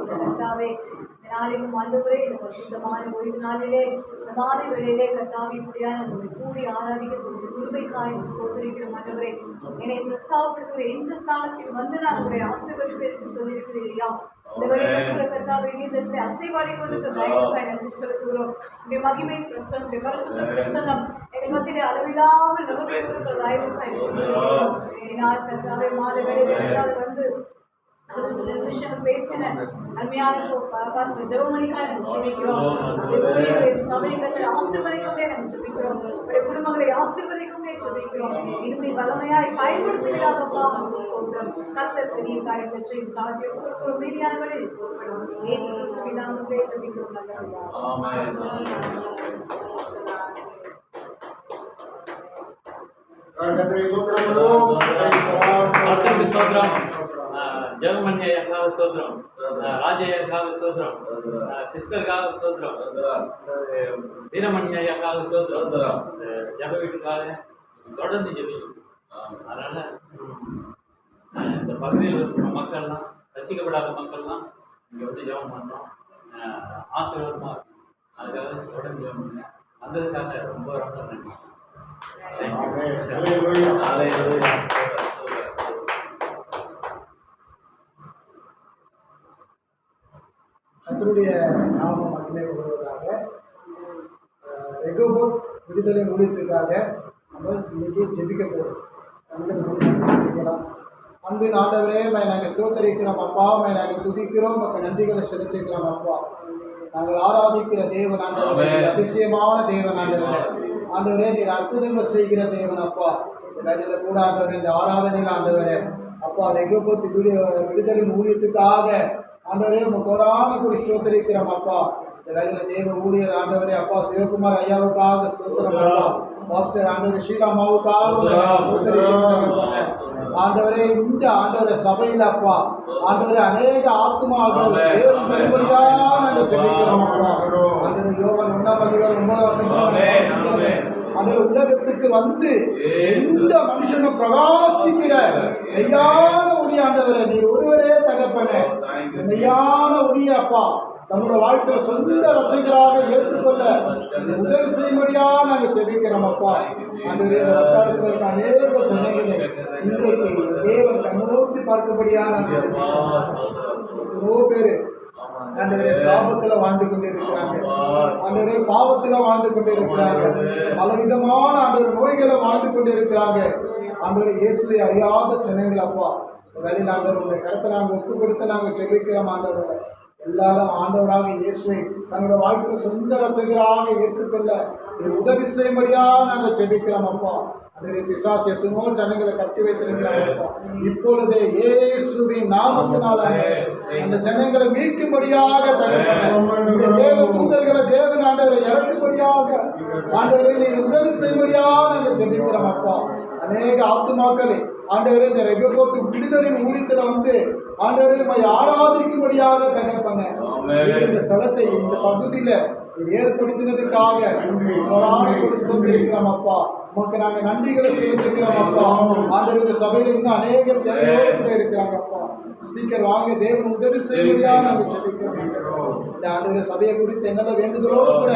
கர்த்தாவே, இந்த நாளிலும் ஆண்டவரே, இந்த பரிசுத்தமான ஓய்வு நாளிலே இந்த மாலை வேளையிலே கர்த்தாவே இப்படியான உங்களை கூடி ஆராதிக்க கிருபைக்காய் சோதரிக்கிறோம். ஆண்டவரே, என்னை பிரஸ்தாபப்படுத்துகிற எந்த ஸ்தானத்தில் வந்து நான் உங்களை ஆசீர்வதிப்பேன் சொல்லியிருக்கிறேன் இல்லையா? இந்த வேளையில கர்த்தாவே நீதிலே அசைவாடி கொண்டு தயவுக்காய் நன்றி செலுத்துகிறோம். உடைய மகிமை பிரசன்னம், உடைய பரிசுத்த பிரசன்னம் எங்கள் மத்தியிலே அளவில்லாமல் நமக்கு கொடுக்கிற தயவுக்காய் நன்றி செலுத்துகிறோம். நான் கர்த்தாவே மாலை வேளையிலே வந்து சில நிமிஷம் பேசின அருமையான ஜெபமணிக்காக நம்ம ஜெபிக்கிறோம். சபைகளை ஆசீர்வதிக்கவே நம்ம ஜெபிக்கிறோம். உடைய குடும்பங்களை ஆசீர்வதிக்கவே ஜெபிக்கிறோம். இன்னும் வல்லமையாய் பயன்படுத்துகிறாரப்பா சொல்றோம். கர்த்தர் பெரிய காரியங்களை செய்து தாழ்த்தி ஒரு மீதியானவர்கள் இயேசு கிறிஸ்துவின் நாமத்திலே ஜெபிக்கிறோம். ஜெகமன்யாவுக்காக சோதரம், ராஜையாவுக்காக சோதரம், சிஸ்டருக்காக சோதரம், வீரமணியாவுக்காக சோதரம், ஜெக வீட்டுக்காக தொடர்ந்து ஜெபிக்கும். அதனால இந்த பகுதியில் இருக்கிற மக்கள்லாம், ரசிக்கப்படாத மக்கள்லாம் இங்கே வந்து ஜெபம் பண்ணோம், ஆசீர்வாதமாக இருக்கும். அதுக்காக தொடர்ந்து ஜெபம் பண்ணேன். வந்ததுக்காக ரொம்ப ரொம்ப நன்றி. கர்த்தருடைய நாமம் மகிமைப்படுவதாக. ரெகோபோத் விடுதலை ஊழியத்துக்காக நம்ம இன்னைக்கு ஜெபிக்க போகிறோம். ஜெபிக்கலாம். அன்பின் ஆண்டவரே, நாங்கள் ஸ்தோத்தரிக்கிறோம் அப்பா, நாங்கள் துதிக்கிறோம், மக்கள் நன்றிகளை செலுத்துகிறோம் அப்பா. நாங்கள் ஆராதிக்கிற தேவன் ஆண்டவரே, அதிசயமான தேவன் ஆண்டவரே. ஆண்டவரே, நீர் அற்புதங்கள் செய்கிற தேவன் அப்பா. இதில் கூட ஆண்டவரே, இந்த ஆராதனையில் ஆண்டவரே அப்பா, ரெகோபோத் விடுதலை ஊழியத்துக்காக ஆண்டவரே உங்கள் கோடான கூடி ஸ்தோத்தரிக்கிறோம் அப்பா. இந்த வேலையில் தேவ ஊழியர் ஆண்டவரே அப்பா சிவகுமார் ஐயாவுக்காக ஸ்தோத்திரம் அப்பா. பாஸ்டர் ஆண்டவர் ஷீலாமாவுக்காக ஆண்டவரே இந்த ஆண்டவரை சபையில் அப்பா ஆண்டவரே அநேக ஆத்மாக்கள் தேவன் தரும்படியாக நாங்கள் ஜெபிக்கிறோம் அப்பா. ஆண்டவர் யோவான் 1:9 ஆண்டவர் உலகத்துக்கு வந்து எந்த மனுஷனும் பிரகாசிக்கிற மெய்யான ஒளி ஆண்டவரை நீர் ஒருவரே தகப்பனே. மெய்யான ஒளி அப்பா நம்மளோட வாழ்க்கையில சொந்த ரட்சகராக ஏற்றுக்கொள்ள உதவி செய்யும்படியா நாங்கள் ஜெபிக்கிறோம் அப்பா. ஆண்டவரே, இந்த வட்டாரத்தில் இருக்க அநேக ஜனங்களை இன்றைக்கு தேவன் கண்ணோக்கி பார்க்கும்படியா நாங்கள் எவ்வளோ பேர் ஆண்டவரே சாபத்துல வாழ்ந்து கொண்டு இருக்கிறாங்க, ஆண்டவரே பாவத்துல வாழ்ந்து கொண்டு இருக்கிறாங்க, பலவிதமான ஆண்டவர் நோய்களை வாழ்ந்து கொண்டு இருக்கிறாங்க. ஆண்டவரை இயேசுவை அறியாத ஜனங்கள் அப்பா வேலையில் ஆண்டவர் உடைய கருத்தை நாங்கள் ஒப்பு கொடுத்து நாங்கள் ஜெபிக்கிறோம். ஆண்டவர் எல்லாரும் ஆண்டவராக இயேசுவை தன்னோட வாழ்க்கையில் சொந்த ரட்சகராக ஏற்றுக்கொள்ள உதவி செய்யும்படியா நாங்கள் ஜெபிக்கிறோம் அப்பா. அதே பிசாசு எத்தனோ ஜனங்களை கட்டி வைத்திருக்கிறாங்க அப்பா. இப்பொழுதே இயேசுவின் நாமத்தினால அந்த ஜனங்களை மீட்கும்படியாக தேவ தூதர்களை தேவன் ஆண்டவரை இறக்கும்படியாக ஆண்டவரை நீர் உதவி செய்யும்படியாக நாங்கள் ஜெபிக்கிறோம் அப்பா. அநேக ஆத்துமாக்களை ஆண்டவரே இந்த ரெகோபோத் விடுதலின் ஊழியத்தில் வந்து ஆண்டவரை ஆராதிக்கும்படியாக தகப்பங்க இந்த ஸ்தலத்தை இந்த பகுதியில ஏற்படுத்தினதுக்காக இருக்கிறோம் அப்பா. உமக்கு நாங்கள் நன்றிகளை செலுத்துக்கிறோம் அப்பா. ஆண்டவர் இந்த சபையில இன்னும் அநேக தேவையோடு இருக்கிறாங்க அப்பா. ஸ்பீக்கர் வாங்க தேவன் உதவி செய்வதா நாங்கள் ஜெபிக்கிறோம். இந்த ஆண்டவரை சபையை குறித்து என்னென்ன வேண்டுதலோடு கூட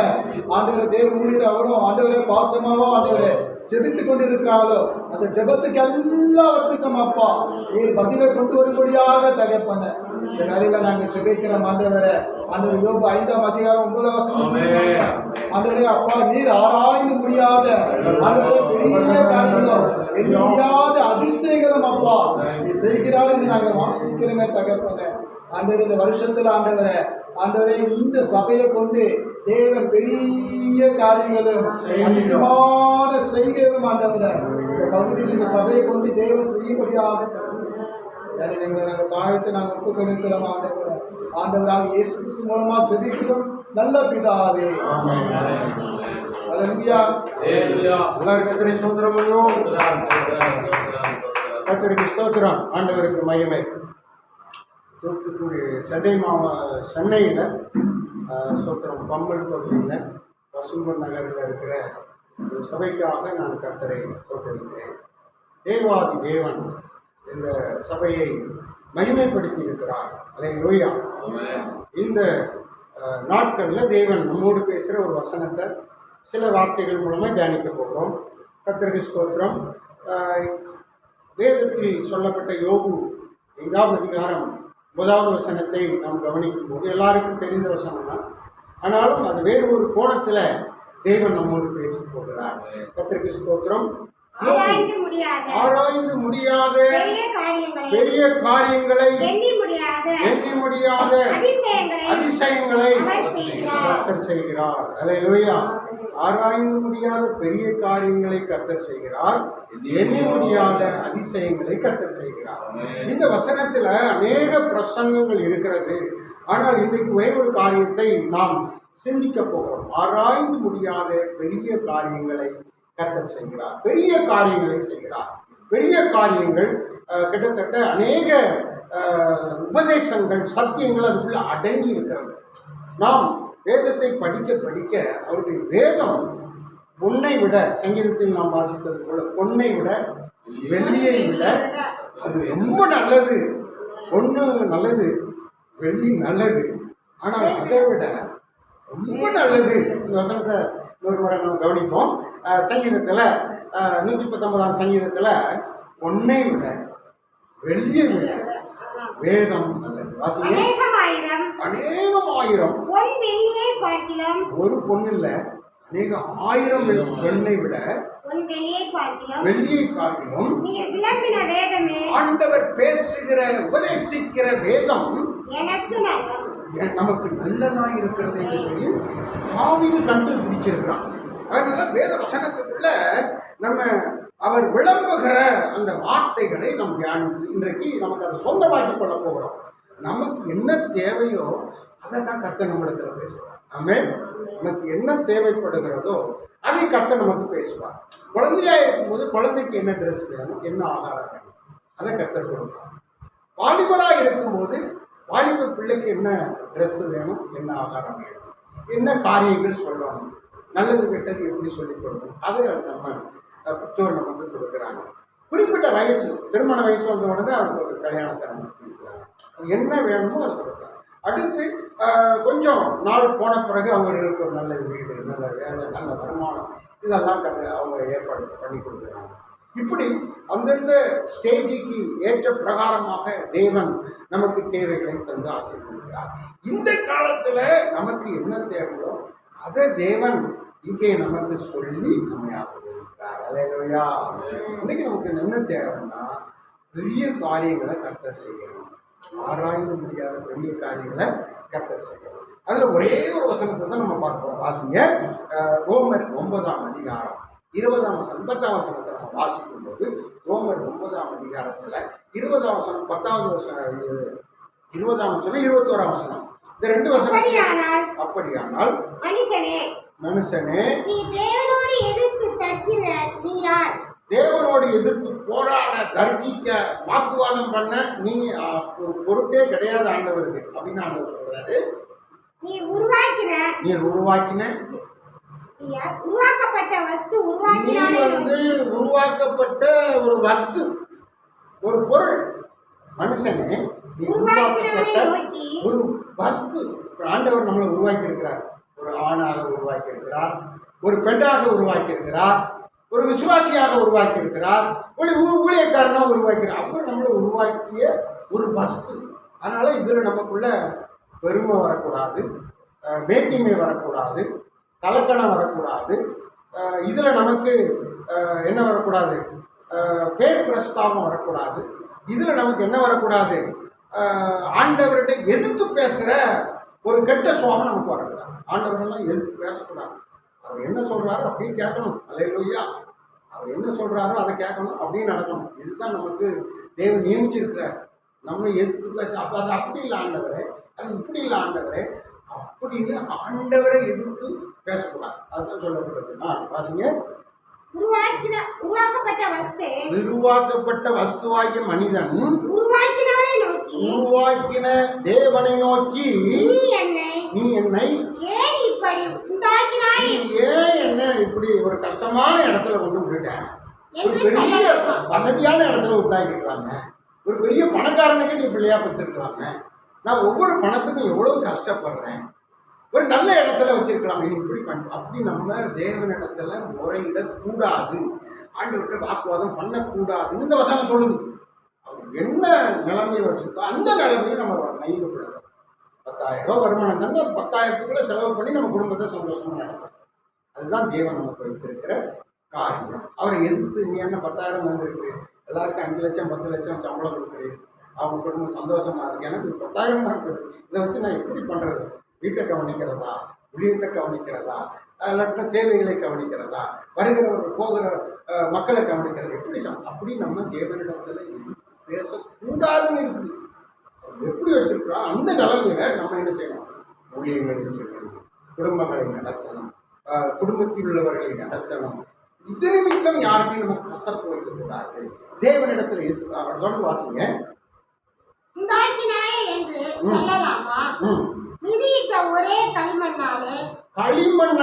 ஆண்டவரை தேவன் ஊழியர் அவரும் ஆண்டவரே பாசமாவோ ஆண்டவரே ஜெபித்து கொண்டு இருக்கிறாங்களோ அந்த ஜெபத்துக்கு எல்லாவற்றுக்கும் அப்பா நீர் பதிலை கொண்டு வரும்படியாக தகப்பன இந்த வேலையில நாங்கள் ஜெபிக்கிறோம். ஆண்டவரே, ஆண்டவர் யோபு 5:9 ஆண்டவரே அப்பா நீர் ஆராய்ந்து முடியாத ஆண்டவரே பெரிய காரியங்களும் எண்ண முடியாத அதிசயங்களும் அப்பா நீ செய்கிறார் என்று நாங்கள் வாசிக்கிறோமே தகப்பன. ஆண்டவர் இந்த வருஷத்துல ஆண்டவரே ஆண்டவரே இந்த சபையை கொண்டு தேவன் பெரிய காரியங்களும் அதிசயமான செய்கைகளும் ஆண்டவரே இந்த பகுதியில் இந்த சபையை கொண்டு தேவன் செய்யும்படியாக நாங்கள் தாழ்த்து நாங்கள் ஒப்புக் கொடுக்கிறோம். ஆண்டவரை ஆண்டவராக இயேசு கிறிஸ்து மூலமா ஜெபிக்கிறோம் நல்ல பிதாவே. அல்லேலூயா. கர்த்தருக்கு ஸ்தோத்திரம் பண்ணுவோம். கர்த்தருக்கு ஸ்தோத்திரம். ஆண்டவருக்கு மகிமை. தூத்துக்குடி சென்னையில் சோத்திரம் பம்மல் பகுதியில் பசும்பன் நகரில் இருக்கிற ஒரு சபைக்காக நான் கர்த்தரை சோத்தரிக்கிறேன். தேவாதி தேவன் இந்த சபையை மகிமைப்படுத்தி இருக்கிறார். அல்லேலூயா. இந்த நாட்களில் தேவன் நம்மோடு பேசுகிற ஒரு வசனத்தை சில வார்த்தைகள் மூலமாக தியானிக்க போகிறோம். கர்த்தருக்கு ஸ்தோத்திரம். வேதத்தில் சொல்லப்பட்ட யோபு 5ஆம் அதிகாரம் 9வது வசனத்தை நாம் கவனிக்கும் போது எல்லாருக்கும் தெரிந்த வசனம் தான். ஆனாலும் அது வேறு ஒரு கோணத்தில் தேவன் நம்மோடு பேச போகிறார். கர்த்தருக்கு ஸ்தோத்திரம். ஆராய்ந்து முடியாத பெரிய காரியங்களை எண்ணி முடியாத அதிசயங்களை கர்த்தர் செய்கிறார். அல்லேலூயா. ஆராய்ந்து முடியாத பெரிய காரியங்களை கர்த்தர் செய்கிறார், எண்ணி முடியாத அதிசயங்களை கர்த்தர் செய்கிறார். இந்த வசனத்துல அநேக பிரசங்கங்கள் இருக்கிறது. ஆனால் இன்றைக்கு ஒரே ஒரு காரியத்தை நாம் சிந்திக்க போகிறோம். ஆராய்ந்து முடியாத பெரிய காரியங்களை கர்த்தர் செய்கிறார், பெரிய காரியங்களை செய்கிறார். பெரிய காரியங்கள் கிட்டத்தட்ட அநேக உபதேசங்கள், சத்தியங்கள் அதுக்குள்ள அடங்கி இருக்கிறது. நாம் வேதத்தை படிக்க படிக்க அவருடைய வேதம் பொன்னை விட, சங்கீதத்தில் நாம் வாசித்தது போல, பொன்னை விட வெள்ளியை விட அது ரொம்ப நல்லது. பொண்ணு நல்லது, வெள்ளி நல்லது, ஆனால் அதை விட ரொம்ப நல்லது. இந்த வசனத்தை ஒரு முறை நம்ம கவனிப்போம். சங்கீதத்தில் 119ஆம் சங்கீதத்தில் பொன்னை விட வெள்ளியை விட வேதம் நல்லது. அநேகமாயிரம் ஒரு பொண்ணு இல்ல, அநேக 1000 பெண்ணை விட வெள்ளியை பார்க்கிலும் ஆண்டவர் பேசுகிற உபதேசிக்கிற வேதம் நமக்கு நல்லதா இருக்கிறது என்று சொல்லி தாவீது கண்டுபிடிச்சிருக்கிறான். அதனால வேத வசனத்துக்குள்ள நம்ம அவர் விளம்புகிற அந்த வார்த்தைகளை நாம் தியானித்து இன்றைக்கு நமக்கு அதை சொந்தமாக்கி கொள்ள போகிறோம். நமக்கு என்ன தேவையோ அதை தான் கர்த்தர் நம்மிடத்தில் பேசுவார். ஆமென். நமக்கு என்ன தேவைப்படுகிறதோ அதை கர்த்தர் நமக்கு பேசுவார். குழந்தையா இருக்கும்போது குழந்தைக்கு என்ன ட்ரெஸ் வேணும், என்ன ஆகாரம் வேணும், அதை கர்த்தர் கொடுப்பார். வாலிபராக இருக்கும்போது வாலிப பிள்ளைக்கு என்ன ட்ரெஸ் வேணும், என்ன ஆகாரம் வேணும், என்ன காரியங்கள் சொல்லணும், நல்லது கெட்டது எப்படி சொல்லிக் கொடுக்கணும், அதை நம்ம பெற்றோர் நமக்கு கொடுக்குறாங்க. குறிப்பிட்ட வயசு, திருமண வயசு வந்த உடனே அவருக்கு ஒரு கல்யாணத்தை நம்ம கொடுக்குறாங்க. அது என்ன வேணுமோ அதை கொடுக்குறாங்க. அடுத்து கொஞ்சம் நாள் போன பிறகு அவங்களுக்கு ஒரு நல்ல வீடு, நல்ல வேலை, நல்ல வருமானம், இதெல்லாம் அவங்க ஏற்பாடு பண்ணி கொடுக்குறாங்க. இப்படி அந்தந்த ஸ்டேஜுக்கு ஏற்ற பிரகாரமாக தேவன் நமக்கு தேவைகளை தந்து ஆசீர்வதிக்கிறார். இந்த காலத்தில் நமக்கு என்ன தேவையோ அதை தேவன் இங்கே நமக்கு சொல்லி நம்மை ஆசீர்வதிக்கிறார். அல்லேலூயா. இன்னைக்கு நமக்கு என்ன தேவைன்னா பெரிய காரியங்களை கர்த்தர் செய்யணும். ஆராய்ந்து முடியாத பெரிய காரியங்களை கர்த்தர் செய்யணும். அதில் ஒரே ஒரு வசனத்தை தான் நம்ம பார்க்க போகிறோம். வாசிங்க. ரோமர் 9ஆம் அதிகாரம் 20ஆம் வசனம் 10ஆம் வசனத்தை நம்ம வாசிக்கும் போது, ரோமர் 9ஆம் அதிகாரத்தில் 20ஆம் வசனம் 10வது வசனம் 20ஆம் வசனம் 21ஆம் வசனம் இந்த ரெண்டு வசனம். அப்படியானால் மனுஷனே நீ தேவனோடு எதிர்த்து தர்க்கிற நீ யார்? தேவனோடு எதிர்த்து போராட, தர்க்கிக்க, வாக்குவாதம் பண்ண நீ ஒரு பொருட்டே கிடையாது ஆண்டவருக்கு அப்படின்னு ஆண்டவர் சொல்றாரு. நீ உருவாக்கின உருவாக்கப்பட்ட வஸ்து, உருவாக்கப்பட்ட ஒரு வஸ்து, ஒரு பொருள். மனுஷனே நீ உருவாக்கப்பட்ட ஒரு வஸ்து. ஆண்டவர் நம்மளை உருவாக்கி இருக்கிறார். ஒரு ஆணாக உருவாக்கி இருக்கிறார், ஒரு பெண்ணாக உருவாக்கி இருக்கிறார், ஒரு விசுவாசியாக உருவாக்கி இருக்கிறார், ஒரு ஊழியக்காரனாக உருவாக்கிறார். அப்புறம் நம்மளை உருவாக்கிய ஒரு வஸ்து. அதனால இதில் நமக்குள்ள பெருமை வரக்கூடாது, மேட்டிமை வரக்கூடாது, கலக்கணம் வரக்கூடாது. இதில் நமக்கு என்ன வரக்கூடாது, பேர் பிரஸ்தாபம் வரக்கூடாது. இதில் நமக்கு என்ன வரக்கூடாது, ஆண்டவர்கிட்ட எதிர்த்து பேசுகிற ஒரு கெட்ட சுவாபம் நமக்கு வரக்கூடாது. ஆண்டவரெல்லாம் எதிர்த்து பேசக்கூடாது. அவர் என்ன சொல்கிறாரோ அப்படியே கேட்கணும். அல்லேலூயா. அவர் என்ன சொல்கிறாரோ அதை கேட்கணும், அப்படியே நடக்கணும். இதுதான் நமக்கு தேவன் நியமிச்சிருக்கிறார். நம்ம எதிர்த்து பேச அப்போ அது அப்படி இல்லை ஆண்டவரே, அது இப்படி இல்லை ஆண்டவரே, அப்படின்னு ஆண்டவரை எதிர்த்து பேசக்கூடாது. அதுதான் சொல்லப்படுறது. வாசிங்க. உருவாக்கப்பட்ட வஸ்துவாகிய மனிதன் உருவாக்கின தேவனை நோக்கி நீ என்னை ஏன் என்ன இப்படி ஒரு கஷ்டமான இடத்துல கொண்டு விட்டுட்டேன், ஒரு பெரிய வசதியான இடத்துல உண்டாக்கிருக்காங்க, ஒரு பெரிய பணக்காரனுக்கு நீ பிள்ளையா பெற்றிருக்கலாமே. நான் ஒவ்வொரு பணத்துக்கும் எவ்வளவு கஷ்டப்படுறேன், ஒரு நல்ல இடத்துல வச்சிருக்கலாமே, நீ இப்படி பண்ண அப்படி நம்ம தேவனிடத்துல முறையிடக்கூடாது, ஆண்டவர்கிட்ட வாக்குவாதம் பண்ணக்கூடாதுன்னு இந்த வசனம் சொல்லுது. அவர் என்ன நிலைமையில வச்சிருக்கோ அந்த நிலைமையை நம்ம மையப்படுத்தணும். 10,000 ரூபாய் வருமானம் தந்து அது 10,000க்குள்ள செலவு பண்ணி நம்ம குடும்பத்தை சந்தோஷமா நடத்தணும். அதுதான் தேவன் நமக்கு வைத்திருக்கிற காரியம். அவரை எதிர்த்து நீ என்ன 10,000 தந்திருக்கிறீர், எல்லாருக்கும் 5 லட்சம் 10 லட்சம் சம்பளம் கொடுக்குறீர், அவங்க குடும்பம் சந்தோஷமா இருக்கு, எனக்கு 10,000 தான் இருக்குது, இதை வச்சு நான் எப்படி பண்றது? வீட்டை கவனிக்கிறதா, ஊழியத்தை கவனிக்கிறதா, இல்லாட்டினா தேவைகளை கவனிக்கிறதா, வருகிறவர் போகிற மக்களை கவனிக்கிறது எப்படி? அப்படி நம்ம தேவனிடத்துல எதிர்த்து பேசக்கூடாதுன்னு இருக்குது. எப்படி வச்சிருக்கிறோம் அந்த நிலைமையில நம்ம என்ன செய்யணும்? ஊழியங்களை செய்யணும், குடும்பங்களை நடத்தணும், குடும்பத்தில் உள்ளவர்களை நடத்தணும். இது நிமித்தம் யாருக்கும் நம்ம கசப்பு வைக்கக்கூடாது. தேவனிடத்துல எதிர்த்து அவர் தொடர்ந்து வாசிங்க. உண்டாக்கினாயே என்று சொல்லலாமா? மிதியிட்ட ஒரே களிமண்ணாலே களிமண்ண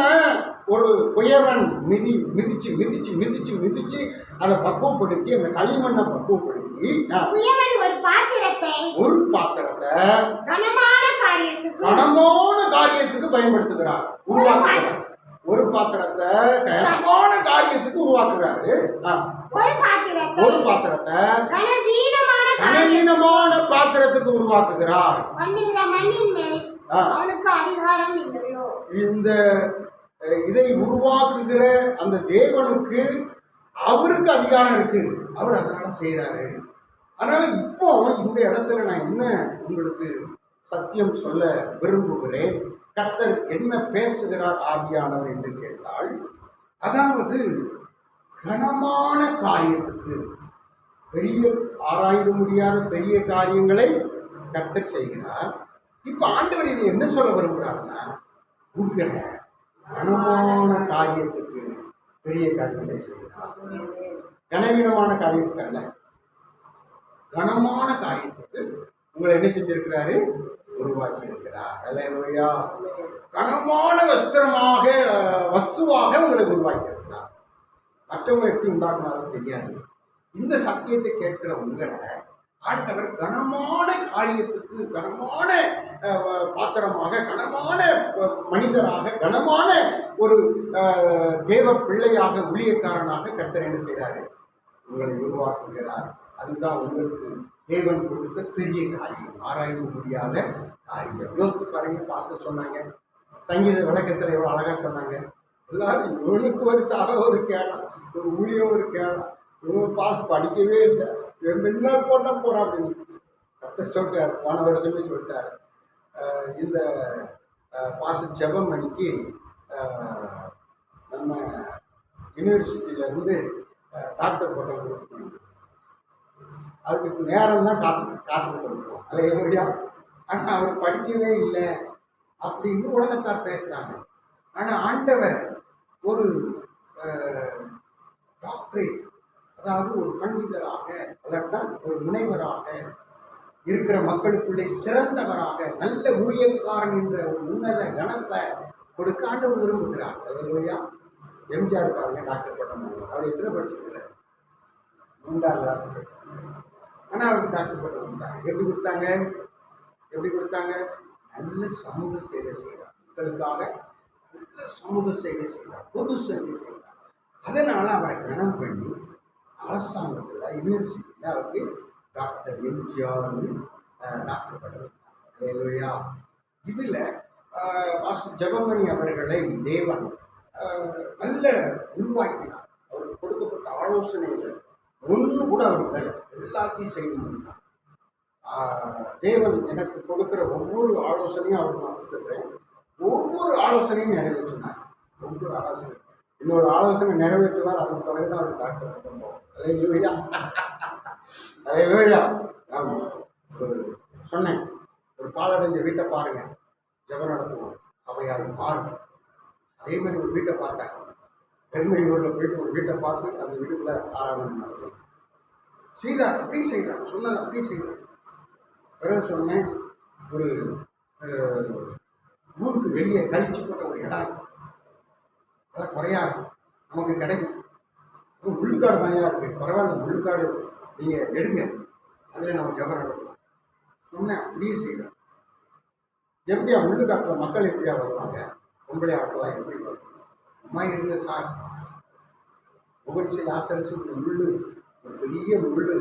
ஒரு குயவன் மிதிச்சு மிதிச்சு மிதிச்சு மிதிச்சு அதை பக்குவப்படுத்தி அந்த களிமண்ணை பக்குவப்படுத்தி குயவன் ஒரு பாத்திரத்தை கனமான காரியத்துக்கு பயன்படுத்துகிறார், உருவாக்குகிறார். ஒரு பாத்திரத்தை கனமான காரியத்துக்கு உருவாக்குறாரு. ஒரு பாத்திரத்தை கனவீனமான பாத்திரத்துக்கு உருவாக்குகிறார். அவனுக்கு அதிகாரம் இல்லையோ? இந்த இதை உருவாக்குகிற அந்த தேவனுக்கு அவருக்கு அதிகாரம் இருக்கு, அவர் அதனால செய்யறாரு. அதனால இப்போ இந்த இடத்துல நான் என்ன உங்களுக்கு சத்தியம் சொல்ல விரும்புகிறேன், கர்த்தர் என்ன பேசுகிறார் ஆவியானவர் என்று கேட்டால், அதாவது கனமான காரியத்துக்கு, பெரிய ஆராய்ந்து முடியாத பெரிய காரியங்களை கர்த்தர் செய்கிறார். இப்ப ஆண்டவர் இது என்ன சொல்ல விரும்புகிறாருன்னா, உங்களை கனமான காரியத்துக்கு பெரிய காரியங்களை செய்கிறார். கனவீனமான காரியத்துக்கு அல்ல, கனமான காரியத்துக்கு உங்களை என்ன செஞ்சிருக்கிறாரு? உருவாக்கி இருக்கிறார். அல்லேலூயா. கனமான வஸ்துவாக உங்களை உருவாக்கி இருக்கிறார். மற்றவங்களை எப்படி உண்டாக்குனாலும் தெரியாது. இந்த சத்தியத்தை கேட்கிற உங்களை ஆண்டவர் கனமான காரியத்துக்கு, கனமான பாத்திரமாக, கனமான மனிதராக, கனமான ஒரு தேவ பிள்ளையாக, ஊழியக்காரனாக கர்த்தர் என்ன செய்கிறாரு? உங்களை உருவாக்குகிறார். அதுதான் உங்களுக்கு தேவன் கொடுத்த பெரிய காரியம், ஆராய்ந்து முடியாத காரியம். யோசித்து பாருங்க, பாஸ்டர் சொன்னாங்க, சங்கீத விளக்கத்தில் எவ்வளோ அழகாக சொன்னாங்க. எல்லாரும் இவனுக்கு ஒரு சபை ஒரு கேடம், ஒரு ஊழியம் ஒரு கேடம், இவன் பாஸ் படிக்கவே இல்லை, என்ன போட்டால் போகிறான் அப்படின்னு கர்த்தர் சொல்லிட்டார். போன வருஷமே சொல்லிட்டார். இந்த பாஸ்டர் ஜெபமணிக்கு நம்ம யூனிவர்சிட்டியிலேருந்து டாக்டர் பட்டம் கொடுக்கணும். அதுக்கு நேரம் தான் காத்துக்கிட்டு இருக்கோம். அல்லேலூயா. ஆனால் அவர் படிக்கவே இல்லை அப்படின்னு உலகத்தார் பேசுகிறாங்க. ஆனால் ஆண்டவர் ஒரு டாக்டரேட், அதாவது ஒரு பண்டிதராக, இல்லாட்டா ஒரு முனைவராக இருக்கிற மக்களுக்குள்ளே சிறந்தவராக, நல்ல ஊழியக்காரன் என்ற ஒரு உன்னத கணத்தை கொடுக்க ஆண்டவர் விரும்புகிறார். அல்லேலூயா. எம்ஜிஆர் பாருங்க, டாக்டர் பட்டம். அவர் எத்தனை படிச்சிருக்கிறார்? 3ஆம் கிளாஸ் படித்தாங்க. ஆனால் அவருக்கு டாக்டர் பட்டம் கொடுத்தாங்க. எப்படி கொடுத்தாங்க? நல்ல சமூக சேவை செய்கிறார், மக்களுக்காக நல்ல சமூக சேவை செய்கிறார், பொது சேவை செய்கிறார். அதனால் அவரை கனம் பண்ணி அரசாங்கத்தில், யூனிவர்சிட்டியில் அவருக்கு டாக்டர் எம்ஜிஆர்னு டாக்டர் பட்டம். அல்லேலூயா. இதில் ஜெபமணி அவர்களை தேவன் நல்ல உருவாக்கினார். அவருக்கு கொடுக்கப்பட்ட ஆலோசனைகள் ஒன்று கூட அவர் எல்லாத்தையும் செய்து முடித்தார். தேவன் எனக்கு கொடுக்குற ஒவ்வொரு ஆலோசனையும் அவருக்கு நான் கொடுத்துருக்கேன். ஒவ்வொரு ஆலோசனையும் நிறைவேற்றினார். ஒவ்வொரு ஆலோசனை, இன்னொரு ஆலோசனை நிறைவேற்றுவார். அதுக்கு பிறகுதான் அவர் டாக்டர் பண்ணுவோம். அல்லேலூயா. அல்லேலூயா. ஆமாம், சொன்னேன், ஒரு பாலடைஞ்ச வீட்டை பாருங்க, ஜெபம் நடத்துவோம், அவையால் பாருங்க. அதே மாதிரி ஒரு வீட்டை பார்த்தேன், பெருமையூரில் போயிட்டு ஒரு வீட்டை பார்த்து அந்த வீட்டுக்குள்ள ஆராதனை நடத்தும் செய்தார். அப்படியே செய்தார், சொன்னது அப்படியே செய்தார். பிறகு சொன்னேன், ஒரு ஊருக்கு வெளியே கழிச்சு போட்ட ஒரு இடம், அதெல்லாம் குறையா நமக்கு கிடைக்கும். முள்ளுக்காடு தாயா இருக்கு, பரவாயில்ல, முள்ளுக்காடு நீங்கள் எடுங்க, அதில் நம்ம ஜெபம் நடத்தலாம். சொன்னேன், அப்படியே செய்கிறோம். எப்படியா உள்ளுக்காட்டில் மக்கள் எப்படியா வருவாங்க? பொம்பளை ஆட்டெல்லாம் எப்படி வரும்? அம்மா இருந்த சார் முகர்ச்சியில் ஆசரிச்சு முள்ளு, ஒரு பெரிய முள்ளு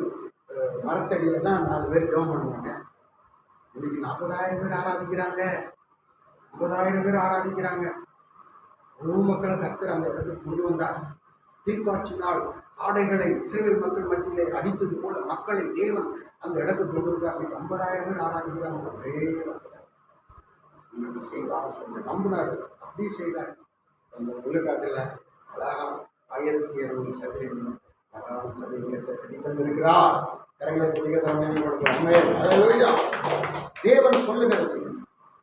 மரத்தடியில் தான் 4 பேர் ஜெபம் பண்ணுவாங்க. இன்னைக்கு 40,000 பேர் ஆராதிக்கிறாங்க, 50,000 பேர் ஆராதிக்கிறாங்க. முழு மக்களை கர்த்தர் அந்த இடத்துக்கு கொண்டு வந்தார். தீர்க்காட்சினால் ஆடைகளை இஸ்ரவேல் மக்கள் மத்தியிலே அடித்தது போல மக்களை தேவன் அந்த இடத்துக்கு கொண்டு வந்தார். இன்னைக்கு 50,000 பேர் ஆராதிக்கிறாங்க. ஒரே இன்னைக்கு செய்வார் சொன்ன நம்பினார், அப்படியே செய்தார். அந்த உள்ளுக்காட்டில் அழகா 1200 சதுரடி அழகான சபையை கர்த்தர் கட்டி தந்திருக்கிறார். கரங்களை தேவன் சொல்லுகிறது,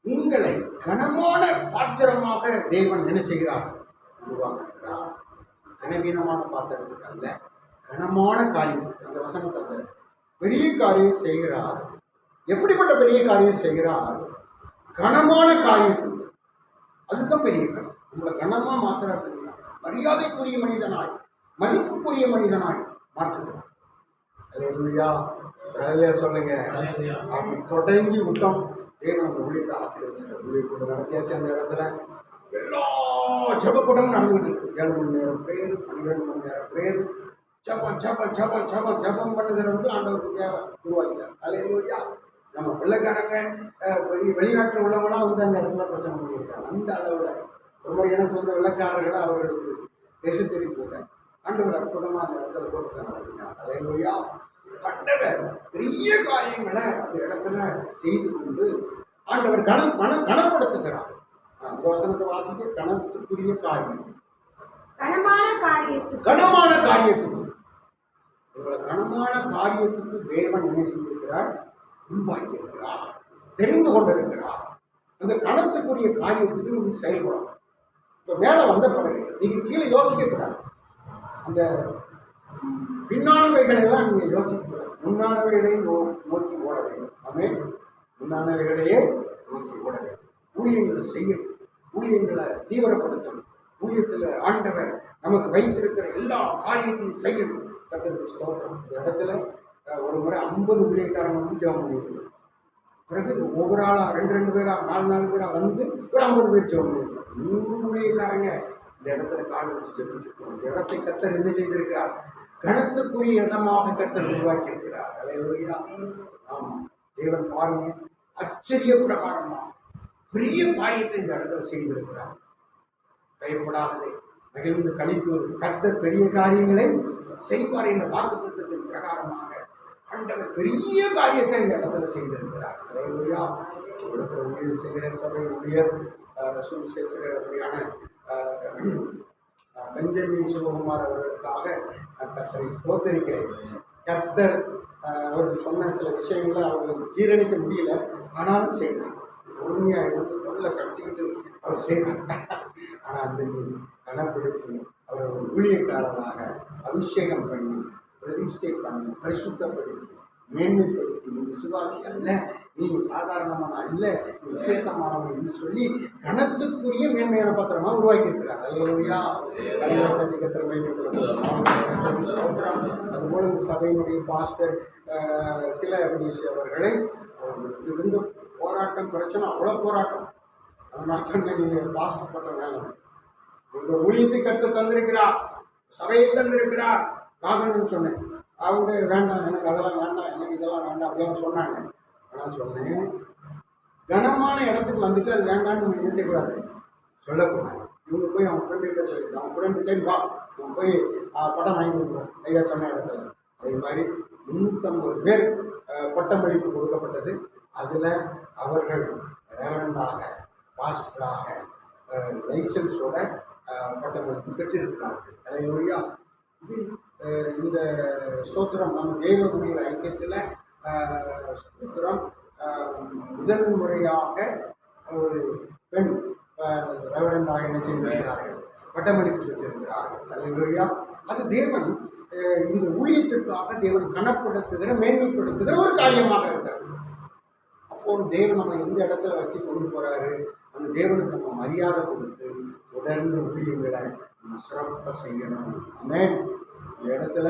உங்களை கனமான பாத்திரமாக தேவன் என்ன செய்கிறார்? உருவாக்குகிறார். கனவீனமான பாத்திரத்துக்கு அல்ல, கனமான காரியத்துக்கு. அந்த வசனத்தை பெரிய காரியம் செய்கிறார். எப்படிப்பட்ட பெரிய காரியம் செய்கிறார்? கனமான காரியத்துக்கு. அதுதான் பெரிய காரியம். உங்களை கனமா மாத்திர மரியாதைக்குரிய மனிதனாய், மதிப்புக்குரிய மனிதனாய் மாற்றுகிறார். சொல்லுங்க. அப்படி தொடங்கி விட்டோம். தேவன் அந்த ஊழியத்தை ஆசீர்வதிச்சார். ஊழிய கூட்டம் நடத்தியாச்சு. அந்த இடத்துல எல்லா ஜபக்கூட்டமும் நடந்துகிட்டு இருக்கு. 7 மணி நேரம் பிரேயர், 12 மணி நேரம் பிரேயர், ஜபம் ஜபம் ஜபம் ஜபம் ஜபம் பண்ணுகிறது ஆண்டவருக்கு தேவை உருவாக்கினார். அல்லேலூயா. நம்ம பிள்ளைக்காரங்க வெளிநாட்டில் உள்ளவங்களாம் வந்து அந்த இடத்துல பிரசங்கம் பண்ணியிருக்காங்க. அந்த அளவில் ரொம்ப எனக்கு வந்து வெள்ளக்காரர்களை அவர்களுக்கு திசை திருப்பி ஆண்டவர் அற்புதமாக அந்த இடத்துல கூட்டத்தை நடத்தினார். அல்லேலூயா. ஆண்டவர் பெரிய காரியங்களை அந்த இடத்துல செய்து கொண்டு ஆண்டவர் கனப்படுத்துகிறார். அந்த வசனத்தை வாசிக்க, கனத்துக்குரிய காரியம், கனமான காரியத்துக்கு உங்களை கனமான காரியத்துக்கு தேவன் என்ன செய்திருக்கிறார்? உருவாக்கியிருக்கிறார், தெரிந்து கொண்டிருக்கிறார். அந்த கனத்துக்குரிய காரியத்துக்கு நீங்கள் செயல்படணும். இப்போ மேலே வந்த பிறகு நீங்கள் கீழே யோசிக்கக்கூடாது. அந்த பின்னானவைகளெல்லாம் நீங்கள் யோசிக்கக்கூடாது. முன்னானவைகளை நோக்கி ஓட வேண்டும். ஆமென். முன்னானவைகளையே நோக்கி ஓட வேண்டும். ஊழியங்களை செய்யணும், ஊழியங்களை தீவிரப்படுத்தணும். ஊழியத்தில் ஆண்டவர் நமக்கு வைத்திருக்கிற எல்லா காரியத்தையும் செய்யணும். கர்த்தருக்கு ஸ்தோத்திரம். இந்த இடத்துல ஒரு முறை 50 ஊழியக்காரங்க வந்து ஜெபம் பண்ணியிருக்கோம். பிறகு ஒவ்வொரு ஆளாக 2 பேரா 4 பேரா வந்து ஒரு 50 பேர் ஜெபம் பண்ணியிருக்கோம். 100 ஊழியக்காரங்க இந்த இடத்துல கால் வச்சு ஜெபிச்சிருக்கோம். இந்த இடத்தை கர்த்தர் என்ன செய்திருக்கிறார்? கனத்துக்குரிய இடமாக கர்த்தர் உருவாக்கி இருக்கிறார். அல்லேலூயா. ஆமாம், தேவன் பாருங்க, ஆச்சரிய பிரகாரமாக பெரிய காரியத்தை இந்த இடத்துல செய்திருக்கிறார். பயப்படாதே, மகிழ்ந்து கழிப்போர், கர்த்தர் பெரிய காரியங்களை செய்வார் என்ற வாக்குத்தத்தத்தின் பிரகாரமாக ஆண்டவர் பெரிய காரியத்தை இந்த இடத்துல செய்திருக்கிறார். அல்லேலூயா. இடத்துல ஊழியர் செய்கிற சபை ஊழியர் சுவிசேஷகரான பெஞ்சமின் சிவகுமார் அவர்களுக்காக நான் கர்த்தரை ஸ்தோத்திரிக்கிறேன். கர்த்தர் அவருக்கு சொன்ன சில விஷயங்களை அவர்களுக்கு ஜீரணிக்க முடியல, ஆனாலும் செய்தார். உண்மையாக இருந்து நல்ல கடிச்சிக்கிட்டு அவர் செய்தார். ஆனால் அன்றைக்கு கனப்படுத்தி அவர் ஒரு ஊழியக்காரராக அபிஷேகம் பண்ணி, பிரதிஷ்டை பண்ணி, பரிசுத்தப்படுத்தி, மேன்மைப்படுத்தி, நீ விசுவாசி அல்ல, நீ சாதாரணமான அல்ல, நீ விசேஷமானவன் என்று சொல்லி கனத்துக்குரிய மேன்மையான பத்திரமா உருவாக்கி இருக்கிறார். அல்லேலூயா. அதுபோல சபையினுடைய பாஸ்டர் சில அவர்களை இருந்து போராட்டம் பிரச்சனை, அவ்வளோ போராட்டம். அதனால சொன்னேன், நீங்கள் பாஸ்டர் பட்டம் வேணும், உங்கள் ஊழியத்தை கற்று தந்திருக்கிறார், சபையை தந்திருக்கிறார் காரணம்னு சொன்னேன். அவங்க வேண்டாம், எனக்கு அதெல்லாம் வேண்டாம், எனக்கு இதெல்லாம் வேண்டாம் அப்படின்னு சொன்னாங்க. ஆனால் சொன்னேன், கனமான இடத்துக்கு வந்துட்டு அது வேண்டாம்னு நம்ம என்ன செய்யக்கூடாது, சொல்லக்கூடாது. இவங்க போய் அவங்க ஃப்ரெண்டுகிட்ட சொல்லிட்டு, அவங்க ஃப்ரெண்டு சரிப்பா அவங்க போய் பட்டம் வாங்கி கொடுக்குறோம் ஐயா சொன்ன இடத்துல. அதே மாதிரி 350 பேர் பட்டமளிப்பு கொடுக்கப்பட்டது. அதில் அவர்கள் ரெவரண்டாக, பாஸ்டராக, லைசன்ஸோட பட்டமளிப்பு பெற்றிருக்கிறார்கள். அதே வழியா இது இந்த ஸ்தோத்திரம் நம்ம தேவ ஊழியர் ஐக்கியத்தில் ஸ்தோத்திரம் முதல் முறையாக ஒரு பெண் ரெவரண்டாக என்ன செய்திருக்கிறார்கள், பட்டமளிப்பு பெற்றிருக்கிறார்கள். அதே வழியா அது தேவன் இந்த ஊழியத்திற்காக தேவன் கனப்படுத்துகிற, மேன்மைப்படுத்துகிற ஒரு காரியமாக இருக்கிறது. அப்போது தேவன் நம்ம எந்த இடத்துல வச்சு கொண்டு போகிறாரு, அந்த தேவனுக்கு நம்ம மரியாதை கொடுத்து தொடர்ந்து ஊழியங்களை நம்ம சிறப்பாக செய்யணும். ஆமென். இந்த இடத்துல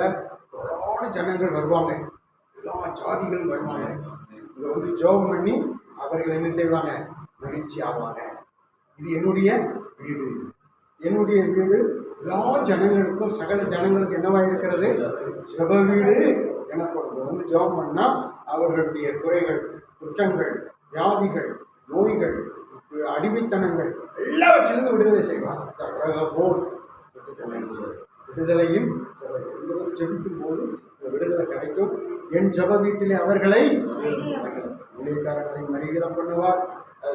தொடர்ந்து ஜனங்கள் வருவாங்க, எல்லா ஜாதிகளும் வருவாங்க. இங்க வந்து ஜெபம் பண்ணி அவர்கள் என்ன செய்வாங்க? மகிழ்ச்சி ஆவாங்க. இது என்னுடைய வீடு, என்னுடைய வீடு எல்லா ஜனங்களுக்கும், சகல ஜனங்களுக்கும் என்னவா இருக்கிறது? ஜெப வீடு எனப்படும். வந்து ஜெபம் பண்ணா அவர்களுடைய குறைகள், குற்றங்கள், வியாதிகள், நோய்கள், அடிமைத்தனங்கள் எல்லாவற்றிலிருந்து விடுதலை செய்வார். விடுதலையும் ஜெபிக்கும் போது விடுதலை கிடைக்கும். என் ஜெப வீட்டிலே அவர்களை ஊழியக்காரர்களை மகிழம் பண்ணுவார்.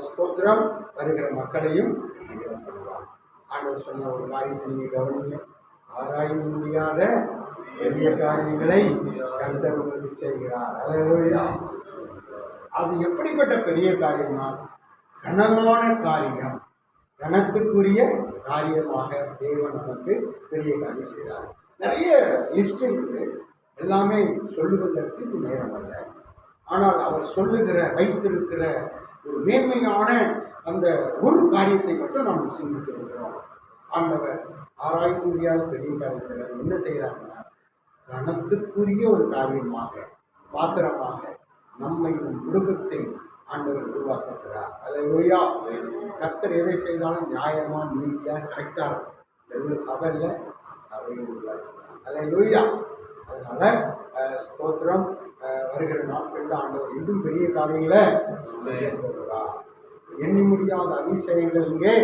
ஸ்தோத்திரம். வருகிற மக்களையும் மகிழம் பண்ணுவார். ஆண்டவர் சொன்ன ஒரு காரியத்தை நீங்க கவனிங்க. ஆராய முடியாத பெரிய காரியங்களை கர்த்தர் உங்களுக்கு செய்கிறார். அல்லேலூயா. அது எப்படிப்பட்ட பெரிய காரியம்னா கனமான காரியம், கனத்துக்குரிய காரியமாக தேவன் நமக்கு பெரிய காரியம் செய்கிறார். நிறைய லிஸ்ட் இருக்குது, எல்லாமே சொல்லுவதற்கு இது நேரம் அல்ல. ஆனால் அவர் சொல்லுகிற வைத்திருக்கிற ஒரு மேன்மையான அந்த ஒரு காரியத்தை மட்டும் நாம் சிந்தித்திருக்கிறோம். ஆண்டவர் ஆராய்ச்சி முடியாத பெரிய காரியம் செய்கிறார். என்ன செய்கிறாங்கன்னா கனத்துக்குரிய ஒரு காரியமாக, பாத்திரமாக நம்மை குடும்பத்தை ஆண்டவர் உருவாக்குகிறார். அல்லேலூயா. கர்த்தர் எதை செய்தாலும் நியாயமா, நீதியா, கரெக்டா இருக்கும். வெறும் சபையில் சபையை உருவாக்குகிறார். அல்லேலூயா. அதனால ஸ்தோத்திரம். வருகிற நாட்களில் ஆண்டவர் இன்னும் பெரிய காரியங்களை செய்ய போகிறார். எண்ணி முடியாத அதிசயங்கள் இங்கே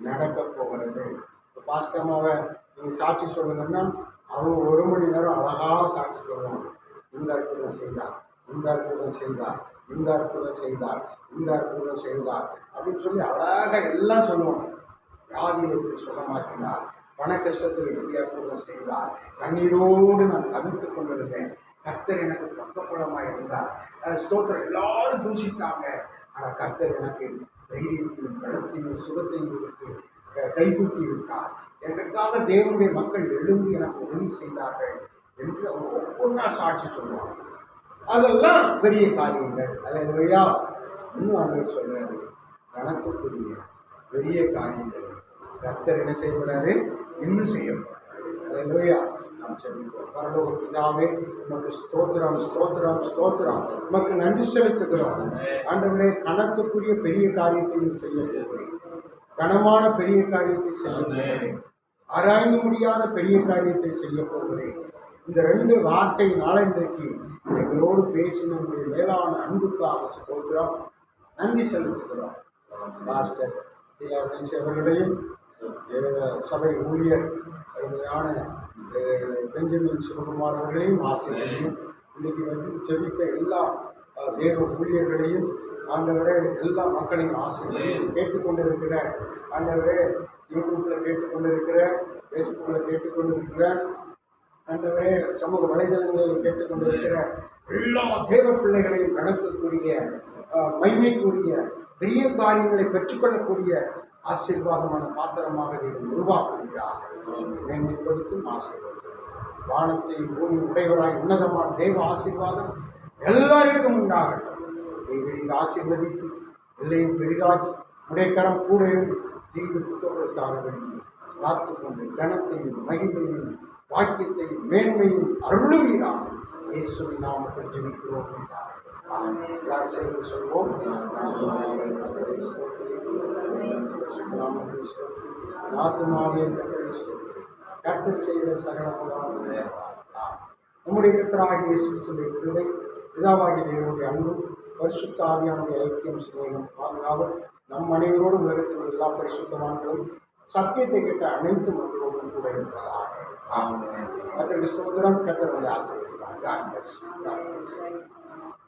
நடக்க போகிறது. இப்போ பாஸ்டமாவை நீங்கள் சாட்சி சொல்லுங்கன்னா அவங்க 1 மணி நேரம் அழகாக சாட்சி சொல்லுவாங்க. இந்த அற்புதம் செய்தார், இந்த அற்புதம் செய்தார், இந்த அற்புதம் செய்தார், இந்த அற்புதம் செய்தார் அப்படின்னு சொல்லி அழகாக எல்லாம் சொல்லுவாங்க. வியாதியில் எப்படி சுகமாக்கினார், பண கஷ்டத்தில் எப்படி அற்புதம் செய்தார், கண்ணீரோடு நான் தவிர்த்து கொண்டிருந்தேன், கர்த்தர் எனக்கு பக்கப்புறமாக இருந்தார். ஸ்தோத்திரம். எல்லாரும் தூசிட்டாங்க, ஆனால் கர்த்தர் எனக்கு தைரியத்தையும் பலத்தையும் சுகத்தையும் கொடுத்து கை தூக்கி விட்டார். எனக்காக தேவனுடைய மக்கள் எழுந்து எனக்கு உதவி செய்தார்கள் என்று அவங்க ஒவ்வொன்றா சாட்சி சொல்லுவாங்க. அதெல்லாம் பெரிய காரியங்கள். அல்லேலூயா. இன்னும் ஆண்டவர் சொல்றாரு, கனத்துக்குரிய பெரிய காரியங்கள் கர்த்தர் என்ன செய்யப்படுறாரு? இன்னும் செய்யப்படுறாரு. அல்லேலூயா. நாம் செபிப்போம். பரலோக பிதாவே, உமக்கு ஸ்தோத்திரம், ஸ்தோத்திரம், ஸ்தோத்திரம். உமக்கு நன்றி செலுத்துகிறோம். ஆண்டவரே, கனத்துக்குரிய பெரிய காரியத்தை நீ செய்ய போகிறேன். கனமான பெரிய காரியத்தை செய்ய போகிறேன். ஆராய்ந்து முடியாத பெரிய காரியத்தை செய்ய போகிறேன். இந்த 2 வார்த்தை நாளன்றைக்கு எங்களோடு பேசின நம்முடைய மேலான அன்புக்காக ஸ்தோத்திரம், நன்றி செலுத்துகிறோம். பாஸ்டர் அவர்களையும் சபை ஊழியர் அருமையான பெஞ்சமின் சிவகுமார் அவர்களையும் ஆசிரியரையும் இன்னைக்கு வந்து செபித்த எல்லா தேவ ஊழியர்களையும் ஆண்டவரே, எல்லா மக்களையும் ஆசிரியரையும் கேட்டுக்கொண்டிருக்கிற ஆண்டவரே, யூடியூப்பில் கேட்டுக்கொண்டிருக்கிற, ஃபேஸ்புக்கில் கேட்டுக்கொண்டிருக்கிற ஆண்டவரே, சமூக வலைதளங்களில் கேட்டுக்கொண்டிருக்கிற எல்லா தேவ பிள்ளைகளையும் நடத்தக்கூடிய மகிமைக்குரிய பெரிய காரியங்களை பெற்றுக்கொள்ளக்கூடிய ஆசீர்வாதமான பாத்திரமாக நீங்கள் உருவாக்குகிறார்கள். மேன்மைப்படுத்தும் ஆசீர்வாதம், வானத்தையும் பூமி உடையவராய் உன்னதமான தேவ ஆசீர்வாதம் எல்லாருக்கும் உண்டாகட்டும். தேவரின் ஆசீர்வதித்து எல்லையும் பெரிதாக்கி உடைக்கரம் கூட இருந்து தீங்கு குற்றப்படுத்தாதபடி காத்துக்கொண்டு கனத்தையும் மகிமையும் வாக்கியத்தையும் மேன்மையும் அருளுகிறார்கள். இயேசுவின் நாமத்தில் ஜெபிக்கிறோம். எல்லாரும் சேர்ந்து சொல்வோம். கர்த்தர் செய்த சகலமான நம்முடைய கர்த்தராகிய இயேசுவின் கிருபை, பிதாவாகிய தேவனுடைய அன்பு, பரிசுத்த ஆவியானுடைய ஐக்கியம், சிநேகம், பாதுகாவல் நம் அனைவரோடு உலகத்தில் உள்ள எல்லா பரிசுத்தவான்களும் சத்தியத்தை கேட்ட அனைத்து மக்களோடும் கூட இருப்பதாக. கர்த்தருடைய சோதரம், கர்த்தருடைய ஆசீர்வாதம். God bless you. God bless you.